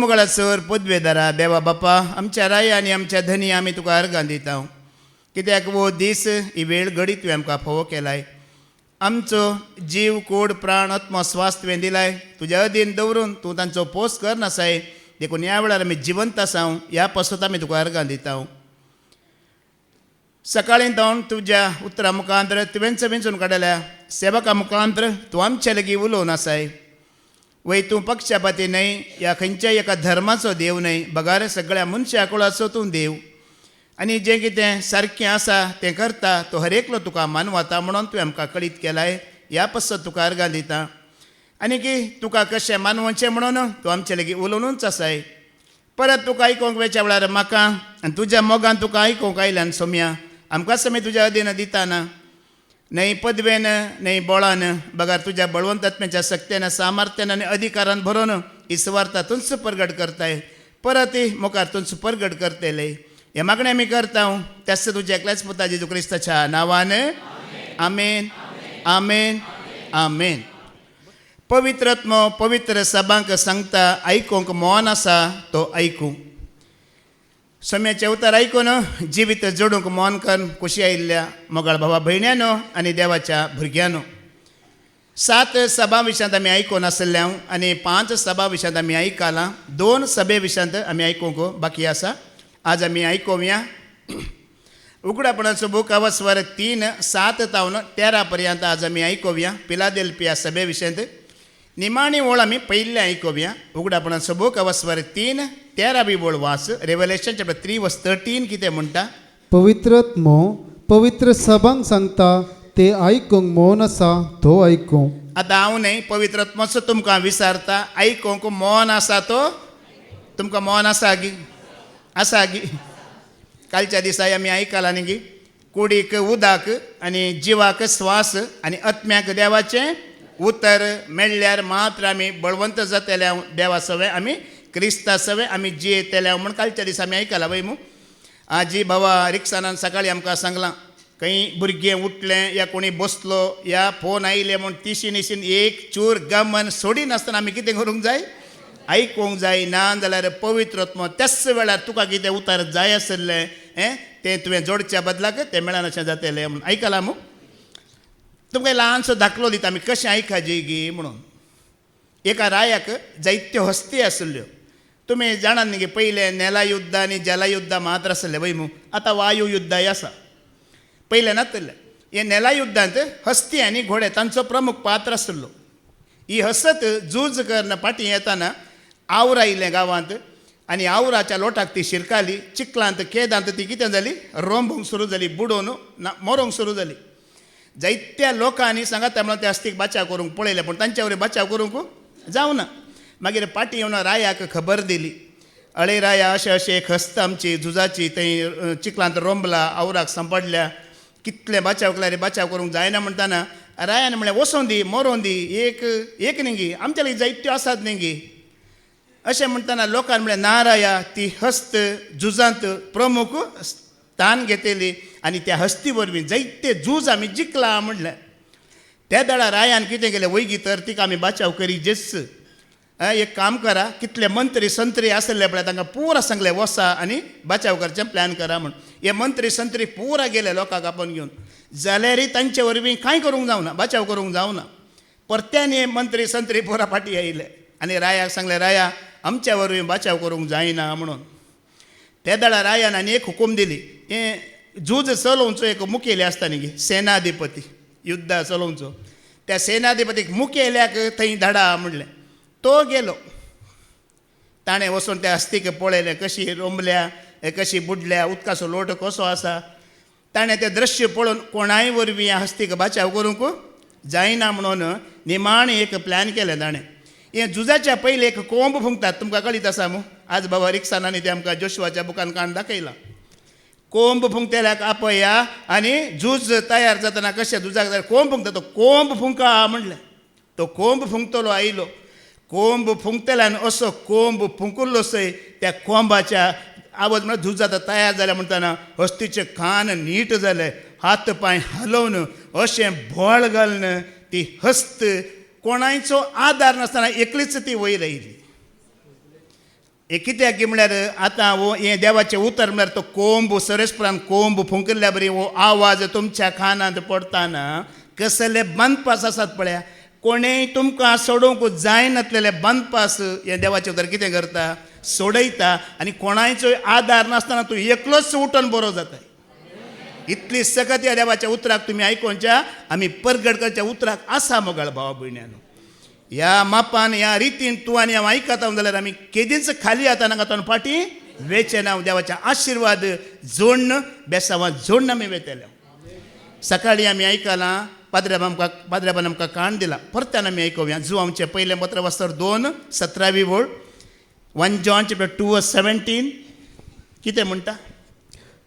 मुगाळासर पदवेदारा देवा बापा आमच्या राया आनी आमच्या धनी आमी तुका अर्गां दिता कित्याक वो दीस ही वेळ घडी तुवें आमकां फोव केलाय आमचो जीव कोड प्राण आत्मा स्वास तुवें दिलाय तुज्या अधीन दवरून तूं तांचो पोस करनासाय देखून ह्या वेळार आमी जिवंत आसा ह्या पासत आमी तुका अर्गां दिता सकाळीं जावन तुज्या उतरा मुखांतर तुवेंच वेंचून काडल्या सेवका मुखांतर तूं आमचे लागीं उलोवन आसाय वय तूं पक्षपाती न्हय या खंयच्याय एका धर्माचो देव न्हय बगार सगळ्या मनशा कुळाचो तूं देव आनी जें कितें सारकें आसा तें करता तो हर एकलो तुका मानवता म्हणून तुवें आमकां कळीत केलाय ह्या पासत तुका अर्गां दिता आनी की तुका कशें मानवचें म्हणून तूं आमचे लागीं उलोवनूच आसाय परत तुका आयकोंक वेच्या वेळार म्हाका आनी तुज्या मोगान तुका आयकोंक आयल्यान सोम्या आमकां समी तुज्या अधीन दिताना न्हय पदवेन न्हय बळान बगार तुज्या बळवंतात्म्याच्या सक्तेन सामर्थ्यान आनी अधिकारान भरोवन ही सुवार्ता तुंच परगट करताय परत मुखार तुंच परगट करतले हे मागणें आमी करता त्याच तुज्या एकल्याच पुता जेजू क्रिस्ताच्या नांवान आमेन आमेन आमेन पवित्रात्मो पवित्र सभांक सांगता आयकोंक मोन आसा तो आयकूं सोम्याचें उतर आयकून जिवीत जोडूंक मोन करून खुशी आयिल्ल्या मोगाळ भावा भयण्यांनो आनी देवाच्या भुरग्यांनो 7 सभा विशयांत आमी आयकून आसल्या आनी 5 सभा विशयांत आमी आयकलां 2 सभे विशयांत आमी आयकूंक बाकी आसा आज आमी आयकोवया उगडापणाचो बूक अवस्वर 3:7 तावन 13 पर्यंत आज आमी आयकोवया फिलाडेल्फिया सभे विशयांत निमाणी वळ आमी पयले आयकोवया उगडापणाचो बूक अवस्वर 3:13 वळ वास रेवलेशन चॅप्टर 3:13 कितें म्हणटा पवित्रात्मो पवित्र सभांक सांगता ते आयकूंक मौन आसा तो आयकूं आतां हांव न्हय पवित्रात्मोचो तुमकां विचारता आयकूंक मौन आसा तो तुमकां मौन आसा गी कालच्या दिसा आमी आयकलां न्ही गी कुडीक उदक आनी जिवाक स्वास आनी आत्म्याक देवाचें उतर मेळ्ळ्यार मात्र आमी बळवंत जातले देवा सवे आमी क्रिस्ता सवे आमी जियेतले म्हूण कालच्या दिसा आमी आयकलां वय आजी बाबा रिक्षान सकाळीं आमकां सांगलां खंय भुरगें उठलें या कोणी बसलो या फोन आयले म्हूण तिशीन इशीन एक चूर गमन सोडी नासतना आमी कितें करूंक जाय आयकूंक जाय ना जाल्यार पवित्र आत्मो त्याच वेळार तुका कितें उतर जाय आसलें तें तुवें जोडच्या बदलाक तें मेळना अशें जातलें म्हूण आयकलां मू तुमकां ल्हानसो दाखलो दिता आमी कशें आयकाजी गी म्हणून एका रायाक जायत्यो हस्ती आसल्यो तुमी जाणात न्ही गे पयलें नेला युद्ध आनी जला युद्ध मात्र आसलें वय मू आतां वायू युद्धय आसा पयलें नासलें हे नेला युद्धांत हस्ती आनी घोडे तांचो प्रमुख पात्र आसलो ही हसत झूज करन फाटीं येताना आवर आयिल्लें गांवांत आनी आवराच्या लोटाक ती शिरकाली चिखलांत केदांत ती कितें जाली रोंबूंक सुरू जाली बुडोवन मरोंक सुरू जाली जायत्या लोकांनी सांगात म्हणून त्या हस्तीक बचाव करूंक पळयलें पूण तांच्या वरवीं बचाव करूंक जावना मागीर फाटीं येवन रायाक खबर दिली अळे राया अशें अशें एक हस्त आमची झुजाची थंय चिखलांत रोंबला आवराक सांपडल्या कितले बचाव केल्यार बचाव करूंक जायना म्हणटाना रायान म्हळें वचों दी मरों दी एक न्ही गी आमच्या लागीं जायत्यो आसात न्ही गी अशें म्हणटाना लोकांनी म्हळें ना राया ती हस्त झुजांत प्रमुख स्थान घेतली आनी त्या हस्ती वरवीं जायते झूज आमी जिखला म्हणलें त्या दळा रायान कितें केलें वयगी तर तिका आमी बचाव करी जेस एक काम करा कितले मंत्री संत्री आसले पळय तांकां पुरा सांगलें वसा आनी बचाव करचें प्लॅन करा म्हूण हे मंत्री संत्री पुरा गेले लोकांक आपोवन घेवन जाल्यारय तांचे वरवीं कांय करूंक जावना बचाव करूंक जावना परत्यान हे मंत्री संत्री पुरा फाटीं आयले आनी रायाक सांगलें राया आमच्या वरवीं बचाव करूंक जायना म्हणून त्या दळा रायान आनी एक हुकूम दिली हें झूज चलोवचो एक मुखेली आसता न्ही गे सेनाधिपती युद्ध चलोवचो त्या सेनाधिपतीक मुखेल्याक थंय धाडा म्हणलें तो गेलो ताणें वचून त्या हस्तीक पळयलें कशी रोंबल्या कशी बुडल्या उदकाचो लोट कसो आसा ताणें तें दृश्य पळोवन कोणाय वरवीं ह्या हस्तीक बचाव करूंक जायना म्हणून निमाण एक प्लॅन केलें ताणें हे झुजाच्या पयलीं एक कोंब फुंकतात तुमकां कळीत आसा मू आज बाबा रिक्षांनी ते आमकां जोशुआच्या बुकान काण दाखयलां कोंब फुंकतेल्याक आपया आनी झूज तयार जातना कशें झुजाक जाय कोंब फुंकता तो कोंब फुंका म्हणलें तो कोंब फुंकतलो आयलो कोंब फुंकतल्यान असो कोंब फुंकुल्लो सय त्या कोंबाच्या आवाज म्हणल्यार झूज जाता तयार जाल्या म्हणटाना हस्तीचे कान नीट जाले हात पांय हलोवन अशें बोळ घालन ती हस्त कोणायचो आदार नासतना एकलीच ती वयर आयली हे कित्याक की म्हळ्यार आतां हो हें देवाचें उतर म्हळ्यार तो कोंब सरस्परान कोंब फुंकल्या बरी हो आवाज तुमच्या कानांत पडटाना कसले बंदपास आसात पळया. कोणेय तुमकां सोडूंक जायनासलेले बंदपास हे देवाचें उतर कितें करता सोडयता आनी कोणायचोय आदार नासतना तूं एकलोच उठोन बरो जाता. इतली सकत ह्या देवाच्या उतराक तुमी आयकोनच्या आमी परगडकरच्या उतराक आसा मोगाळ भावा भयण्यानो. ह्या मापान ह्या रितीन तूं आनी हांव आयकता जाल्यार आमी केदींच खाली आता नाका तातूंत फाटी वेचे ना. देवाच्या आशिर्वाद जोडन बेसांवां जोडन आमी वेतले. सकाळीं आमी आयकलां पाद्र्याबान आमकां काण दिला. परत्यान आमी आयकुया जो आमचें पयलें पत्र वाचतर 2:17 वळ 1 John 2:17 कितें म्हणटा.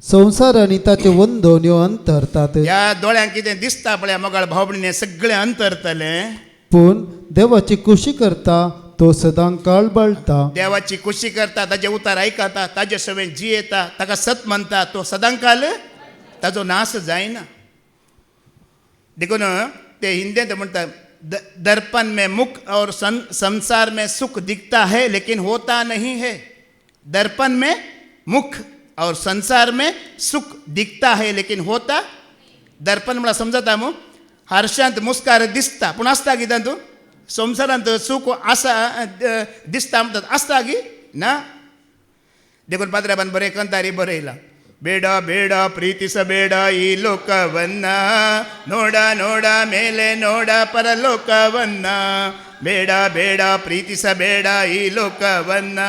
संसार आनी ताचे वंदन ह्यो अंतरतात, ह्या दोळ्यांक कितें दिसता पळय मोगाळ भाव भयणी हें सगळें अंतरतलें. पूण देवाची कुशी करता तो सदां काळ बाळटा. देवाची खुशी करता ताजे उतार आयकता ताजे सवेन जियेता ताका सत म्हणटा तो सदांकाल ताजो नाश जायना. देखून ते हिंदीत म्हणटा दर्पण में मुख और संसार में सुख दिखता है लेकिन होता नहीं है. दर्पण में मुख और संसार में सुख दिखता है लेकिन होता. दर्पण म्हणल्यार समजता मू हारशांत मुस्कार दिसता पूण आसता कितें तूं संवसारांत सूख आसा दिसता म्हणटात आसता गी ना. देखून पाद्र्याबान बरें कंतारी बरयला. ಬೇಡ ಬೇಡ ಪ್ರೀತಿಸಬೇಡ ಈ ಲೋಕವನ್ನ ನೋಡ ನೋಡ ಮೇಲೆ ನೋಡ ಪರಲೋಕವನ್ನ ಬೇಡ ಬೇಡ ಪ್ರೀತಿಸಬೇಡ ಈ ಲೋಕವನ್ನ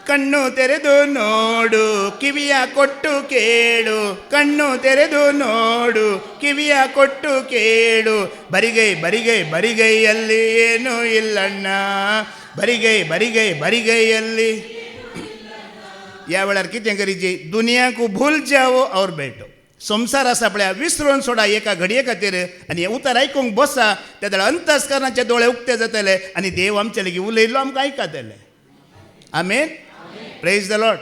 ಕಣ್ಣು ತೆರೆದು ನೋಡು ಕಿವಿಯ ಕೊಟ್ಟು ಕೇಳು ಕಣ್ಣು ತೆರೆದು ನೋಡು ಕಿವಿಯ ಕೊಟ್ಟು ಕೇಳು ಬರಿಗೈ ಬರಿಗೈ ಬರಿಗೈಯಲ್ಲಿ ಏನೂ ಇಲ್ಲಣ್ಣ बरिगई बरिगई बरिगईಯಲ್ಲಿ या वेळार कितें करीची दुनिया को भूल जाओ और बैठो. संसार आसा पळय विसरून सोडा एका घडये खातीर आनी हे उतर आयकूंक बसा त्या वेळार अंतस्करणाचे दोळे उक्ते जातले आनी देव आमचे लागीं उलयल्लो आमकां आयकतले. आमेन. Praise the lord.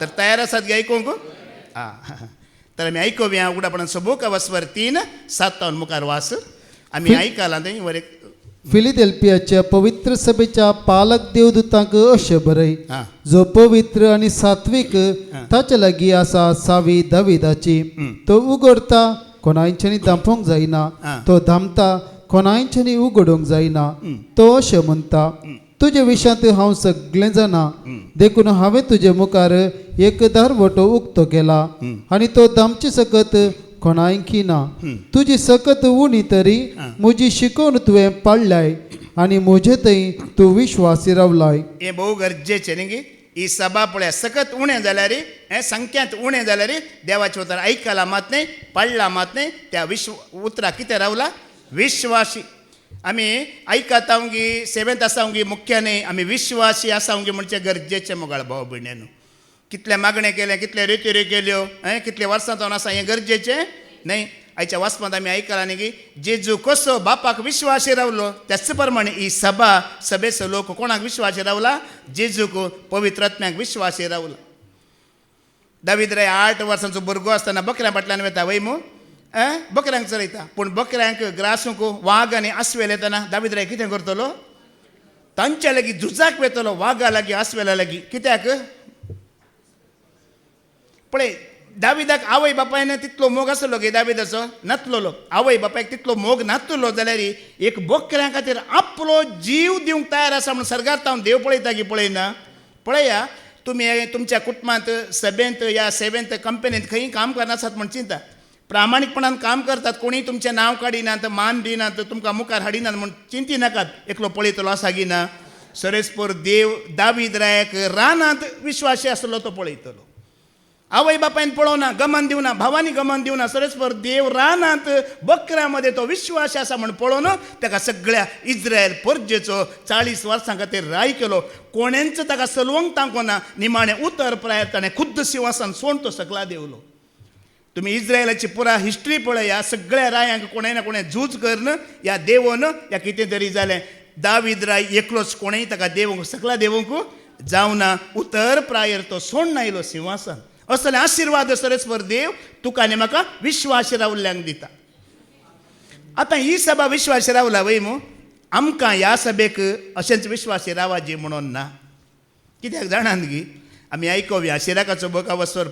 तर तयार आसात गे आयकूंक. तर आमी आयकुया उगडापणान सबूक वस्वर 3:7 मुखार वास आमी आयकलां थंय वर फिलिडेल्फियाच्या पवित्र सभेच्या पालक देवदूतांक अशें बरय. हां जो पवित्र आनी सात्वीक ताचे लागीं आसा सावी दाविदाची. तो उगडता कोणायच्यानी दांपोवंक जायना, तो धामता कोणायच्यानी उगडूंक जायना. तो अशें म्हणटा तुजे विशांत हांव सगळें जाणा. देखून हांवें तुजे मुखार एक दारवटो उक्तो केला आनी तो दामचे सकत कोणायकी ना. तुजी सकत उणी तरी म्हजी शिकोवन तुवें पाळल्याय आनी म्हजे थंय तूं विश्वासी रावलाय. हें भोव गरजेचें न्ही गे. ही सभा पळय सकत उणें जाल्यार हें संख्यांत उणें जाल्यार देवाचें उतर आयकलां मात न्ही पडलां मात न्ही त्या उतराक कितें रावला विश्वासी. आमी आयकता गी सेवेंत आसा गी मुख्य न्ही आमी विश्वासी आसा गी म्हणचें गरजेचें मोगाळ भाव भयण्यानो. कितले मागणें केलें कितले रित्यो केल्यो कितले वर्सां जावन आसा हें गरजेचें न्ही. आयच्या वाचपांत आमी आयकलां न्ही की जेजू कसो बापाक विश्वासी रावलो त्याच प्रमाणे ही सभेचो लोक कोणाक विश्वासी रावला जेजूक पवित्र आत्म्याक विश्वासी रावला. दावीद राय 8 वर्सांचो भुरगो आसतना बकऱ्या फाटल्यान वता वय मू बकऱ्यांक चरयता पूण बकऱ्यांक ग्रासूंक वाग आनी आस्वेल येतना दावीद राय कितें करतलो तांच्या लागीं झुजाक वेतलो वागा लागीं आस्वेला लागीं. कित्याक पळय दाविदाक आवय बापायन तितलो मोग आसलो गे दाविदाचो नासलो. आवय बापायक तितलो मोग नासलो जाल्यार एक बकऱ्या खातीर आपलो जीव दिवंक तयार आसा म्हणून सर्गांत हांव देव पळयता की पळयना. पळया तुमी तुमच्या कुटुंबांत सभेंत या सेवेंत कंपनींत खंय काम करनासात म्हण चिंता. प्रामाणीकपणान काम करतात कोणीय तुमचें नांव काडिनात मान दिनात तुमकां मुखार हाडिनात म्हूण चिंती नाकात. एकलो पळयतलो आसा की ना. सरेस्पोर देव दावीद रायाक रानांत विश्वासी आसलो तो पळयतलो. आवय बापायन पळोवना गमन दिवना भावानी गमन दिवना सरेस्पर देव रानांत बकऱ्या मध्ये तो विश्वास आसा म्हण पळोवन ताका सगळ्या इस्रायल परजेचो 40 वर्सां खातीर राय केलो. कोणेंच ताका सलवंक तांकोना. निमाणें उतर प्राय ताणें खुद्द सिंहासन सोडून तो सगळा देवलो. तुम्ही इस्रायलाची पुरा हिस्ट्री पळया सगळ्या रायांक कोणें ना कोणें झूज करन ह्या देवोन ह्या कितें तरी जालें. दावीद राय एकलोच कोणेंय ताका देवूंक सगळा देवूंक जावना. उतर प्रायर तो सोडून आयलो सिंहासन. असले आशिर्वाद सरेस्पर देव तुका आनी म्हाका विश्वास रावल्ल्यांक दिता. आतां ही सभा विश्वास रावला वय मू आमकां ह्या सभेक अशेंच विश्वासी रावाजी म्हणून ना. कित्याक जाणात गी आमी आयकोव्या शिराकाचो बोका वसोर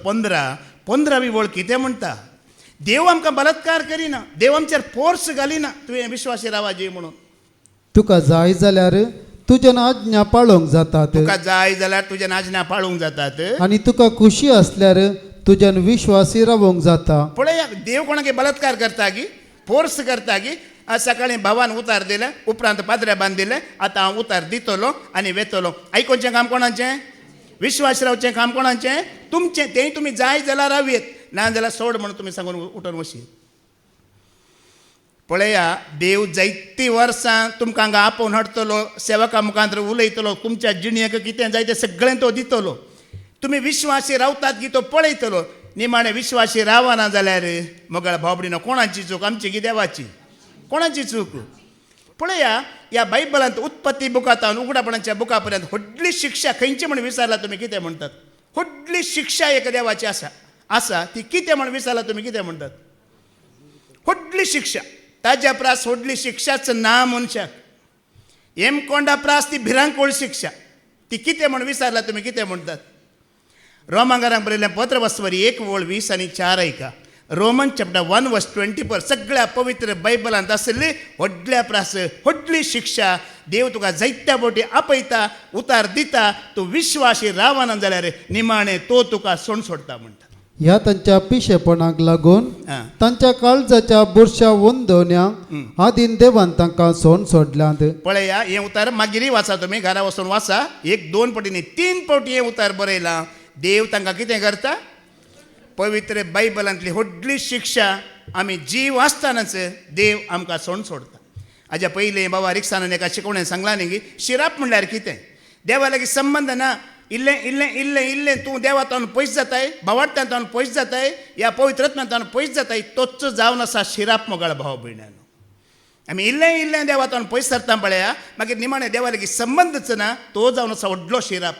15वी वळ कितें म्हणटा. देव आमकां बलात्कार करिना, देव आमचेर फोर्स घालिना तुवें विश्वासी रावाजी म्हणून. तुका जाय जाल्यार तुज्यान आज्ञा पाळोवंक जातात तुका जाय जाल्यार तुज्या आज्ञा पाळूंक जातात. आनी तुका खुशी असल्यार तुज्यान विश्वासी रावोंक जाता. पळया देव कोणाक बलात्कार करता गी, फोर्स करता गी. आज सकाळी भावान उतार दिले, उपरांत पाद्र्या बांदिले, आतां हांव उतार दितलो आनी वेतलो. आयकोवचें काम कोणाचें? विश्वास रावचें काम कोणाचें? तुमचें. तें तुमी जाय जाल्यार रावयेत, ना जाल्यार सोड म्हणून तुमी सांगून उठून वशीत. पळया देव जायतीं वर्सां तुमकां हांगा आपोवन हाडटलो, सेवका मुखांतर उलयतलो, तुमच्या जिणेक कितें जाय तें सगळें तो दितलो. तुमी विश्वासी रावतात की तो पळयतलो. निमाणे विश्वासी रावना जाल्यार मोगळ भावबडीनो कोणाची चूक? आमची की देवाची? कोणाची चूक? पळया ह्या बायबलांत उत्पत्ती बुकांत उगडापणाच्या बुका पर्यंत व्हडली शिक्षा खंयची म्हण विचारला तुमी कितें म्हणटात? व्हडली शिक्षा एक देवाची आसा ती कितें म्हण विचारला तुमी कितें म्हणटात? व्हडली शिक्षा. ताज्या प्रास व्हडली शिक्षाच ना मनशाक. हेमकोंडा प्रास ती भिरांकूळ शिक्षा. ती कितें म्हण विचारला तुमी कितें म्हणटात? रोमांकारांक बरयलें पत्र वस्वरी 1:20-4 ऐका. रोमन चॅप्टर 1:24 सगळ्या पवित्र बायबलांत आसली व्हडल्या प्रास व्हडली शिक्षा. देव तुका जायत्या फावटी आपयता, उतार दिता. तूं विश्वासी रावना जाल्यार निमाणें तो तुका सोड सोडटा म्हणटा. ह्या तांच्या पिशेपणाक लागून तांच्या काळजाच्या बुरश्या वंदोवण्यांक आदीन देवान तांकां सोड सोडल्यात. पळया हें उतार मागीर वाचा तुमी, घरा वचून वाचा. 1-2 फावटी न्ही 3 फावटी हें उतार बरयलां. देव तांकां कितें करता? पवित्र बायबलांतली व्हडली शिक्षा आमी जीव आसतनाच देव आमकां सोडटा. हाज्या पयलीं बाबा रिक्सानान एका शिकवणें सांगलां न्ही की शिराप म्हणल्यार कितें? देवा लागीं संबंद ना. इल्लें इल्लें इल्लें इल्लें तूं देवातान पयस जाताय, भावार्थांतान पयस जाताय, ह्या पवित्रत्वांतान पयस जाताय, तोच जावन आसा शिराप मोगाळ भाव भयणानो. आमी इल्लें इल्लें देवातान पयस सरता पळया, मागीर निमाणें देवा लागीं संबंदच ना, तो जावन आसा व्हडलो शिराप.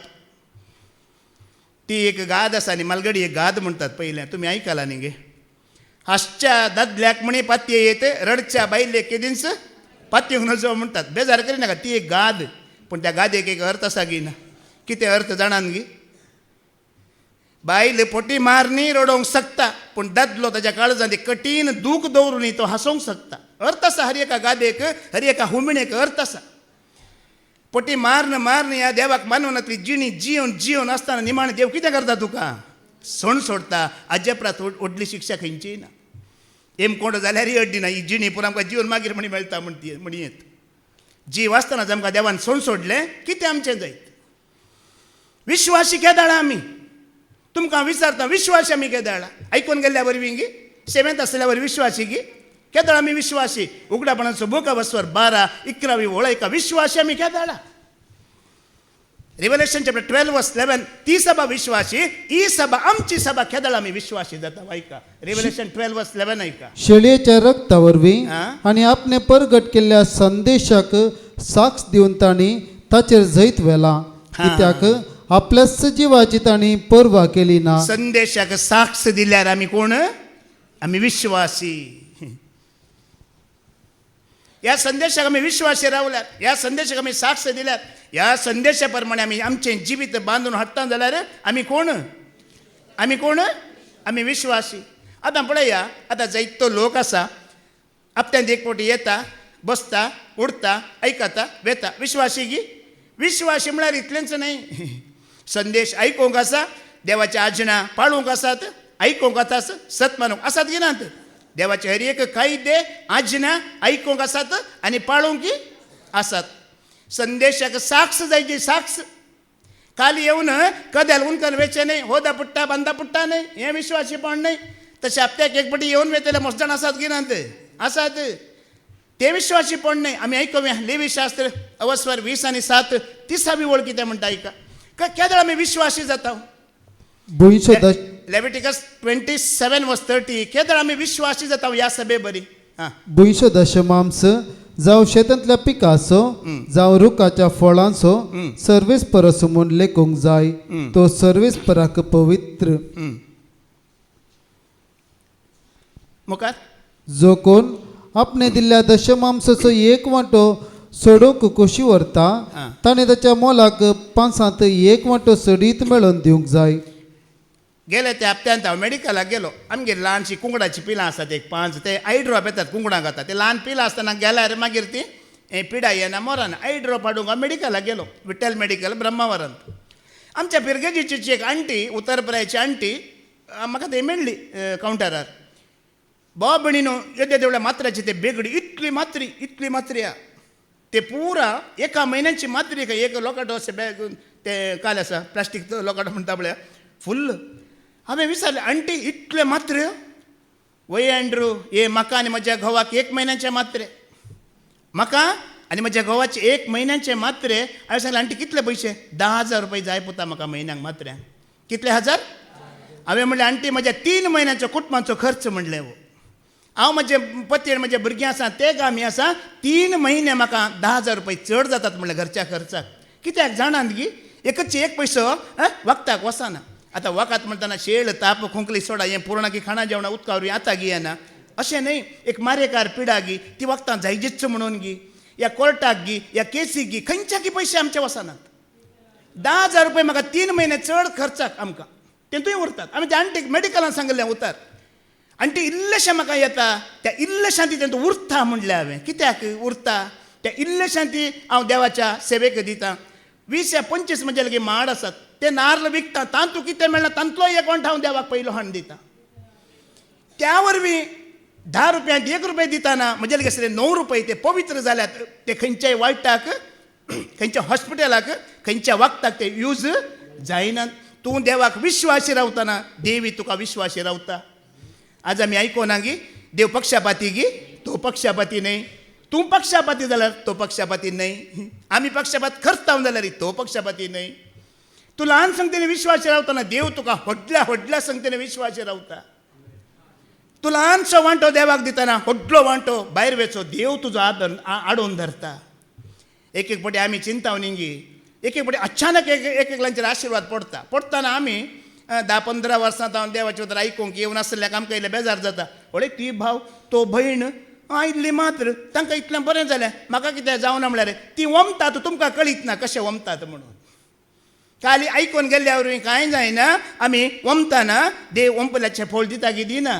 ती एक गाद आसा न्ही, मालगडी एक गाद म्हणटात पयलें, तुमी आयकलां न्ही गे. हांसच्या दादल्याक म्हणी पातये येत, रडच्या बायलेक केदींच पातयेक नजो म्हणटात. बेजार करिनाका, ती एक गाद. पूण त्या गादेक एक अर्थ आसा गी ना. कितें अर्थ जाणान गी? बायल पोटी मारनी रडोवंक शकता, पूण दादलो ताच्या काळजांत कठीण दूख दवरून तो हांसोवंक शकता. अर्थ आसा हर एका गादेक, हर एका हुमणेक अर्थ आसा. पोटी मारन ह्या देवाक मानवनातली जिणी जिवन आसतना निमाणें देव कितें करता? तुका सोडटा. अजपरात व्हडली शिक्षा खंयची ना. हेमकोंड जाल्यारय अड्डी ना. ही जिणी पूण आमकां जीवन मागीर म्हणी मेळटा म्हणयेत. जीव आसतनाच आमकां देवान सोडलें. कितें आमचें जायत? विश्वासी केदाळा आमी. तुमकां विचारता विश्वासी आमी केदाळा. आयकून गेल्ल्या वरवीं गी, सेवेंत आसल्या वरवीं विश्वासी गी केदाळा आमी विश्वासी. उगडापणाचो बुका वसवर 12-11 वळयका विश्वासी आमी केदाळा. रिव्हलेशन चॅप्टर 12:11 ती सभा विश्वासी, ही सभा आमची सभा केदाळा आमी विश्वासी जाता. ऐका रिव्हलेशन 12:11 ऐका. शेळयेच्या रक्ता वरवीं आनी आपणे परगट केल्ल्या संदेशाक साक्ष दिवन तांणी ताचेर जैत व्हेला. कित्याक आपल्या सजीवाची तांणी परवा केली ना. संदेशाक साक्ष दिल्यार आमी कोण? आमी विश्वासी. ह्या संदेशाक आमी विश्वासी रावल्यात, ह्या संदेशाक आमी साक्ष दिल्यात, ह्या संदेशा प्रमाणे आमी आमचें जिवीत बांदून हाडटा जाल्यार आमी कोण? आमी कोण? आमी विश्वासी. आतां पळया, आतां जायतो लोक आसा हप्त्यांत एक फावटी येता, बसता, उठता, आयकता, वेता. विश्वासी गी? विश्वासी म्हळ्यार इतलेंच न्हय. संदेश आयकूंक आसा, देवाच्या आज्ञा पाळूंक आसात, आयकूंक आसात, सत मानूंक आसात की नात? देवाचे हर एक कायदे आज्ञा आयकूंक आसात आनी पाळूंक आसात. संदेशाक साक्ष जायची. साक्ष खाली येवन कदेल उंचन वेचे न्हय, होदा पुट्टा बांदा पुट्टा न्हय, हें विश्वासीपण न्हय. तशें हप्त्याक एक फावटी येवन वेतले मसजण आसात की नात? आसात. ते विश्वासीपण न्हय. आमी आयकूया लेवी शास्त्र अवस्वर 20 आणि 7 30वी वळ कितें म्हणटा ऐका. केदाळ आमी विश्वासी जाता. लेविटिकस 27:30 केदाळ आमी विश्वासी जाता ह्या सभे बरी. भुंयचो दशमांश जावं शेतांतल्या पिकाचो जावं रुखाच्या फळांचो सर्वेस परस म्हूण लेखूंक जाय. तो सर्वेस पराक पवित्र. मुखार जो कोण आपणे दिल्ल्या दशमांशाचो एक वांटो सोडूंक कशी व्हरता हां. ताणें ताच्या मोलाक 5 एक वांटो सडीत मेळोवन दिवंक जाय. गेले त्या हप्त्यांत हांव मेडिकलाक गेलो. आमगेर ल्हानशी कुंकडाची पिलां आसात एक 5 ते आय ड्रॉप येतात कुंकडांक घातात. ते ल्हान पिलां आसतना गेल्यार मागीर ती पिडा येना मरना. आय ड्रॉप हाडूंक हांव मेडिकलाक गेलो. विठ्ठल मेडिकल ब्रह्मावरांत. आमच्या पिरगेजीची एक आंटी उत्तर प्रदेशची आंटी म्हाका थंय मेळ्ळी कावंटरार. बाबणी न्हू येद्या तेवढ्या मात्र्याची ते बेगडी इतली मात्री आहा. ते पुरा एका म्हयन्याची मात्री काय एक लोकाटो अशें बॅग ते काल आसा प्लास्टीक लोकाटो म्हणटा पळय फुल्ल. हांवें विचारलें आंटी इतले मात्रे वय अँड्रू हे म्हाका आनी म्हज्या घोवाक 1 म्हयन्याचे मात्रे. म्हाका आनी म्हज्या घोवाचे 1 म्हयन्याचे मात्रे. हांवें सांगलें आंटी कितले पयशे? 10,000 रुपया जाय पडटा म्हाका म्हयन्याक मात्र्यांक. कितले हजार? हांवें म्हणलें आंटी म्हज्या 3 म्हयन्याचो कुटुंबाचो खर्च म्हणलें. हांव म्हजे पती आनी म्हज्या भुरगीं आसा ते आमी आसा 3 म्हयने म्हाका 10,000 रुपया चड जातात म्हणलें घरच्या खर्चाक. कित्याक जाणात गी एकचे एक पयसो वखदाक वचना. आतां वखद म्हणटना शेळ ताप खोंकली सोडा हें पुरणाकी खाणा जेवणा उदकावर आतां घेयना अशें न्हय. एक मारेकार पिडा गी ती वखदां जायजीच म्हणून गी या कोर्टाक गी या केसीक गी खंयच्याकी पयशे आमचे वचनात. 10,000 रुपया म्हाका 3 म्हयने चड खर्चाक आमकां तेंतूय उरतात. आमी त्या आंटीक मेडिकलान सांगलें उतर आंटी इल्लेशें म्हाका येता त्या इल्लेशांती तेंतून उरता म्हणलें हांवें. कित्याक उरता त्या इल्लेशांती हांव देवाच्या सेवेक दितां. 20 या 25 म्हजे लागीं माड आसात ते नाल्ल विकता. तांतूं कितें मेळना तांतलो एक वांटो हांव देवाक पयलो हाण दितां. त्या वरवीं 10 रुपयांक 1 रुपया दिताना म्हजे लागीं असले 9 रुपया ते पवित्र जाल्यात. ते खंयच्याय वायटाक खंयच्या हॉस्पिटलाक खंयच्या वखदाक ते यूज जायनात. तूं देवाक विश्वासी रावतना देवी तुका विश्वासी रावता. आज आमी आयकोना गी देव पक्षपाती गी तो पक्षपाती न्हय. तूं पक्षपाती जाल्यार तो पक्षपाती न्हय. आमी पक्षपात करता जाल्यार तो पक्षपाती न्हय. तूं ल्हान संगतीने विश्वासी रावतना देव तुका व्हडल्या संगतीने विश्वासी रावता. तूं ल्हानसो वांटो देवाक दितना व्हडलो वांटो भायर वेचो देव तुजो आडोवन धरता. एक एक पाटी आमी चिंतावनी गी एक एक पाटी अचानक एक एकल्यांचेर आशिर्वाद पडटाना आमी 10-15 वर्सां हांव देवाचे उतर आयकूंक येवन आसल्याक आमकां इल्लें बेजार जाता. वळे ती भाव तो भयण आयिल्ली मात्र तांकां इतलें बरें जालें म्हाका कितें जावना म्हळ्यार ती वमतात तुमकां कळीत ना कशें वमतात म्हणून. खाली आयकून गेल्ल्या वरवीं कांय जायना. आमी वमताना देव वंपल्याचें फळ दिता की दिना.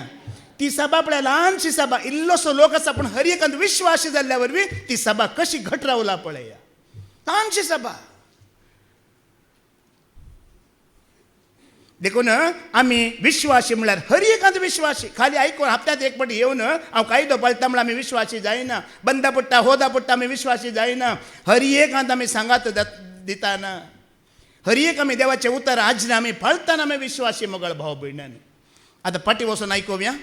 ती सभा पळय ल्हानशी सभा इल्लोसो लोक आसा पूण हर एकांत विश्वासी जाल्ल्या वरवीं ती सभा कशी घट रावला पळया. ल्हानशी सभा देखून आमी विश्वासी म्हळ्यार हर एकांत विश्वासी. खाली आयकून हप्त्यात एक फावटी येवन हांव कायदो पाळटा म्हळ्यार आमी विश्वासी जायना. बंद पडटा होदा पडटा आमी विश्वासी जायना. हर एकांत आमी सांगात दिताना हर एक आमी देवाचें उतर आजना आमी पाळटाना आमी विश्वासी मोगळ भाव भयणांनी. आतां पाटी वचून आयकुया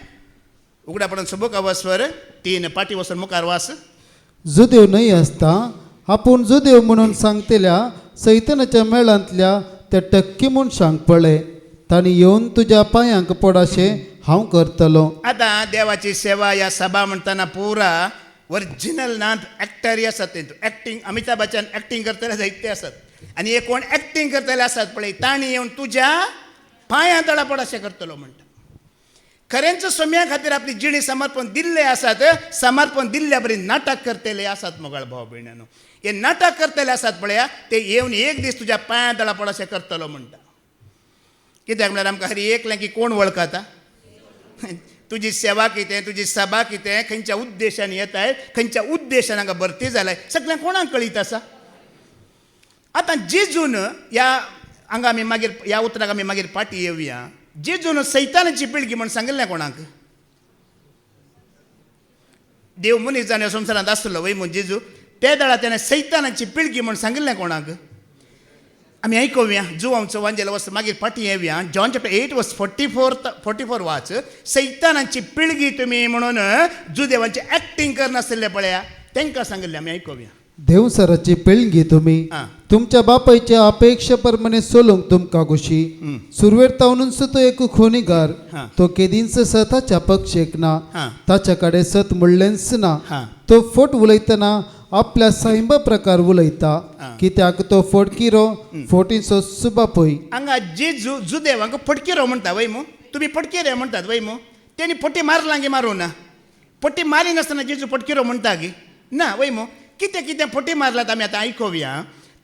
उगडापणान सुबोकावस्वर 3 पाटी वचून मुखार वास. जुदेव न्हय आसता आपूण जुदेव म्हणून सांगतल्या सैतानाच्या मेळांतल्या त्या टक्के म्हूण सांग पळय. तांणी येवन तुज्या पांयांक पडाशें हांव करतलो. आतां देवाची सेवा ह्या सभा म्हणटना पुरा ओरिजिनल नात एक्टरी आसात. तेतून एक्टींग अमिताभ बच्चन एक्टींग करतले जायते आसात आनी हे कोण एक्टींग करतले आसात पळय तांणी येवन तुज्या पांयां तळा पडाशें करतलो म्हणटा. खरेंच सोम्या खातीर आपली जिणी समर्पण दिल्ले आसात. समर्पण दिल्ल्या बरी नाटक करतले आसात मोगळ भाव भयणांनो. हे नाटक करतले आसात पळया ते येवन एक दीस तुज्या पांयां तळा पडाशें करतलो म्हणटा. कित्याक म्हळ्यार आमकां हर एकल्यां की कोण वळखता तुजी सेवा कितें तुजी सभा कितें खंयच्या उद्देशान येताय खंयच्या उद्देशान हांगा भरती जालाय सगळ्यांक कोणाक कळीत आसा. आतां जेजून ह्या हांगा आमी मागीर ह्या उतराक आमी मागीर पाटी येवया. जेजून सैतानाची पिळगी म्हण सांगिल्लें कोणाक? देव मनीस जावन ह्या संवसारांत आसलो वय म्हूण जेजू ते दाळा तेणें सैतानाची पिळगी म्हण सांगिल्लें कोणाक? आमी आयकुया जुवांचो वांजेलो वस्त मागीर फाटी येवया. जॉन चॅप्टर 8 वर्स 44 वाच. सैतानाची पिळगी तुमी म्हणून जुदेवांची एक्टींग करनासले पळया तांकां सांगिल्लें आमी आयकुया. देवसराची पिळगी तुमी तुमच्या बापायच्या अपेक्षा प्रमाणे सोलूंक तुमकां कुशी. सुरवेर तावनूच तो एक खोनीगार तो केदींच सताच्या पक्षेक ना ताच्या कडेन सत म्हणलेंच ना. तो फोट उलयतना आपल्या सायंब प्रकार उलयता कित्याक तो फटकिरो फोटीचो सुबा पळय. हांगा जे जुदेव हांगा फटकिरो म्हणटा वय मू तुमी फटकिरे म्हणटात वय मू. तेणी फटी मारलां गे मारूं ना. फटी मारी नासतना जेजू फटकिरो म्हणटा गे ना वय मू. कितें कितें फटी मारलात आमी आतां आयकोवया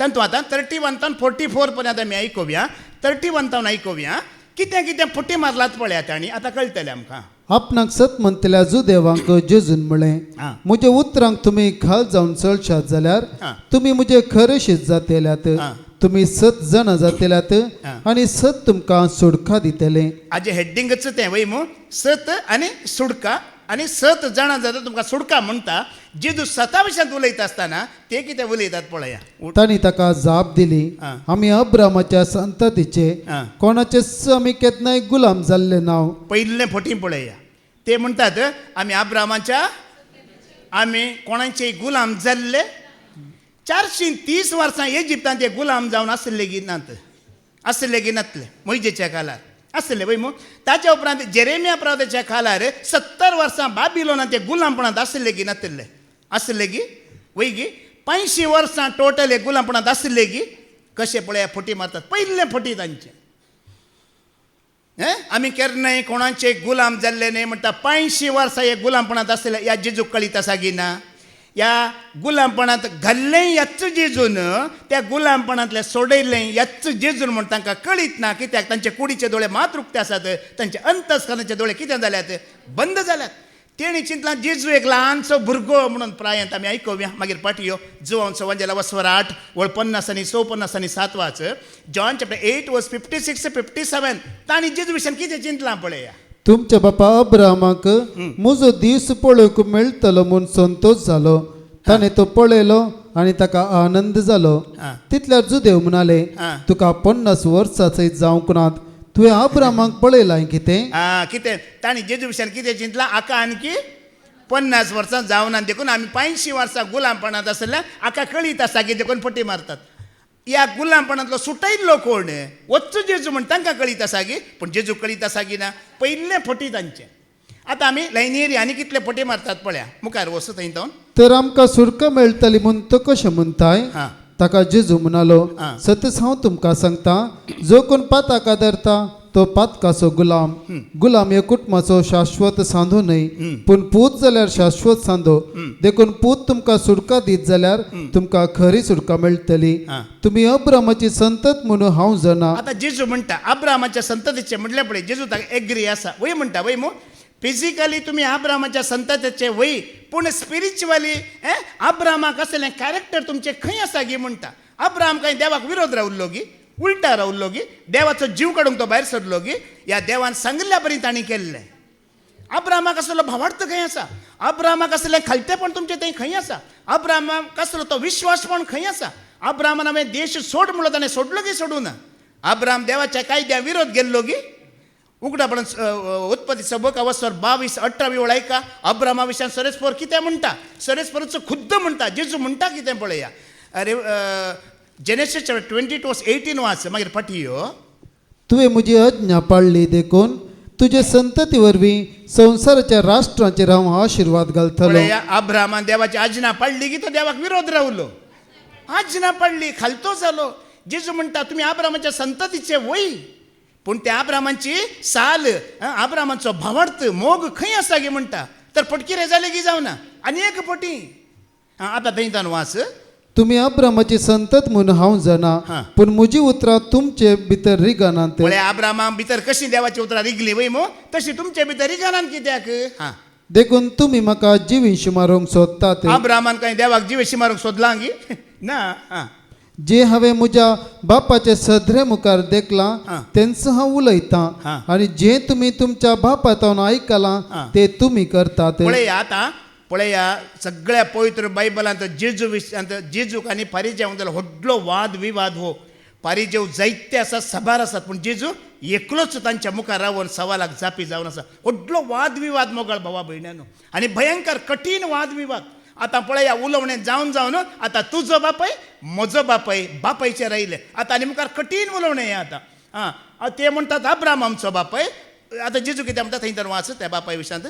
तातूंत आतां 31 44 पर्यंत आमी आयकोवया 31 आयकोवया कितें कितें फटी मारलात पळयात तांणी आतां कळटलें आमकां आपणाक सत म्हणटल्या जुदेवांक जेजून म्हळें हां. म्हज्या उतरांक तुमी घाल जावन चलशात जाल्यार हां. तुमी म्हजे खरेशीच जातेल्यात हां. तुमी 7 जाणां जातेल्यात हां. आनी 7 तुमकां सुडका दितले हाजे हेडिंगच तें वय मू 7 आनी सुडका आनी 7 जाणां जाता तुमकां सुडका म्हणटा जेजू 7 विशयात उलयता आसतना ते कितें उलयतात पळया तांणी ताका जाप दिली हां. आमी अब्रामाच्या संततीचे हां. कोणाचेच आमी केन्नाय गुलाम जाल्ले नाव पयलें फटी पळया ते म्हणटात आमी अब्रामाच्या आमी कोणाचेय गुलाम जाल्ले 430 वर्सां इजिप्तांत ते गुलाम जावन आसले की नात आसले की नातले मोइजेच्या काळार आसले वय मग ताच्या उपरांत जेरेमिया प्रवादाच्या काळार 70 वर्सां बाबिलोनांत ते गुलामपणांत आसले की नातले आसले की वय की 85 वर्सां टोटल हे गुलामपणांत आसले की कशें पळया फटी मारतात पयले फटी तांचे आमी केन्नाय कोणाचे गुलाम जाल्ले न्ही म्हणटा 85 वर्सां हे गुलामपणांत आसले ह्या जेजूक कळीत आसा की ना ह्या गुलामपणांत घाल्लें ह्याच जेजून त्या गुलामपणांतले सोडयलें ह्याच जेजून म्हण तांकां कळीत ना कित्याक तांचे कुडीचे दोळे मात रुक्ते आसात तांचे अंतस्करणाचे दोळे कितें जाल्यात बंद जाल्यात तेणी चिंतलां जेजू एक ल्हानसो भुरगो म्हणून प्रायांत आमी आयकोवया मागीर पाटयो जुवांचो वंजेला वस्वर 8 वळ 50 आनी 56 आनी 7 वाच जॉन चॅप्टर 8 वर्स 56 57 तांणी जेजू विशयान कितें चिंतलां पळया तुमच्या बापा अब्रामाक म्हजो दीस पळोवंक मेळटलो म्हूण संतोश जालो ताणें तो पळयलो आनी ताका आनंद जालो हां. तितल्यार जुदेव म्हणाले हां. तुका 50 वर्सां सयत जावंक नात तुवें अब्रामाक पळयलां कितें कितें तांणी जेजू विशयान कितें चिंतलां आका आणकी 50 वर्सां जावना देखून आमी 85 वर्सां गुलामपणांत आसल्यार आका कळीत आसा की देखून फटी मारतात ह्या गुलामपणांतलो सुटयल्लो कोण वच्चो जेजू म्हण तांकां कळीत आसा की पूण जेजू कळीत आसा की ना पयले फटी तांचे आतां आमी लायनीर आनी कितले फटी मारतात पळया मुखार वचत थंय जावन तर आमकां सुडका मेळटली म्हूण तो कशें म्हणटाय हां. ताका जेजू म्हणालो हां. सतच हांव तुमकां सांगता जो कोण पाताक आदरता तो पातकाचो गुलाम हे कुटुंबाचो शाश्वत सांदो न्हय पूण पूत जाल्यार शाश्वत सांदो देखून पूत तुमकां सुडका दीत जाल्यार तुमकां खरी सुडका मेळटली हां. तुमी अब्रामाची संतत म्हणून हांव जाणा आतां जेजू म्हणटा अब्रामाच्या संततीचे म्हटले पळय जेजू ताका एग्री आसा वय म्हणटा वय मू फिजिकली तुमी अब्रामाच्या संततीचे वय पूण स्पिरिच्युअली अब्रामाक असलें कॅरेक्टर तुमचें खंय आसा गी म्हणटा अब्राम कांय देवाक विरोध रावल्लो गी उलटा रावल्लो गी देवाचो जीव काडूंक तो भायर सरलो गी ह्या देवान सांगल्या परी तांणी केल्लें अब्रामाक असलो भावार्थ खंय आसा अब्रामाक असलें खालतेपण तुमचें थंय खंय आसा अब्रामाक असलो तो विश्वासपण खंय आसा अब्रामान हांवें देश सोड म्हणलो ताणें सोडलो की सोडूं ना अब्राम देवाच्या कायद्या विरोध गेल्लो गी उगडापण उत्पत्तीचो बूक अवस्वर 22-28 वळायका अब्रामा विशयान सरेस्पोर कितें म्हणटा सरेस्पोरचो खुद्द म्हणटा जेजू म्हणटा कितें पळया अरे जेनेसीस 22:18 वाच मागीर पठयो तुवें म्हजी आज्ञा पाळली देखून तुजे संतती वरवीं संवसाराच्या राष्ट्रांचेर हांव आशिर्वाद घालतलो पळया अब्रामान देवाची आज्ञा पाळली की तो देवाक विरोध रावलो आज्ञा पाळली खालतो जालो जेजू म्हणटा तुमी अब्रामाच्या संततीचे वय पूण त्या अब्रामाची साल अब्रामाचो भावार्थ मोग खंय आसा गे म्हणटा तर पटकिरे जाले की जावना आनी एक पटी आतां थंयच्यान वाच तुमी अब्रामाची संतत म्हूण हांव जाणा हां. पूण म्हजी उतरां तुमचे भितर रिगानांत पळय अब्रामा भितर कशी देवाची उतरां रिगली वय मो तशी तुमचे भितर रिगानान कित्याक देखून तुमी म्हाका जिवीश मारूंक सोदतात अब्रामान कांय देवाक जिवेशी मारूंक सोदलां गी ना जे हांवें म्हज्या बापाचे सदरे मुखार देखलां हां. तेंच हांव उलयतां हां. आनी जे तुमी तुमच्या बापातावन आयकलां हां. ते तुमी करतात पळय आतां पळया सगळ्या पवित्र बायबलांत जेजू विशयांत जेजूक आनी फारिजेवंक जालो व्हडलो वाद विवाद हो फारिजेव जायते आसात सभार आसात पूण जेजू एकलोच तांच्या मुखार रावन सवालाक जापी जावन आसा व्हडलो वाद विवाद मोगाळ भावा भयण्यानो आनी भयंकर कठीण वाद विवाद आतां पळया उलोवणें जावन जावन आतां तुजो बापाय म्हजो बापाय बापायचेर आयले आतां आनी मुखार कठीण उलोवणें हें आतां ते म्हणटात अब्राम आमचो बापाय आतां जेजू कितें म्हणटा थंय तर वाच त्या बापाय विशयांत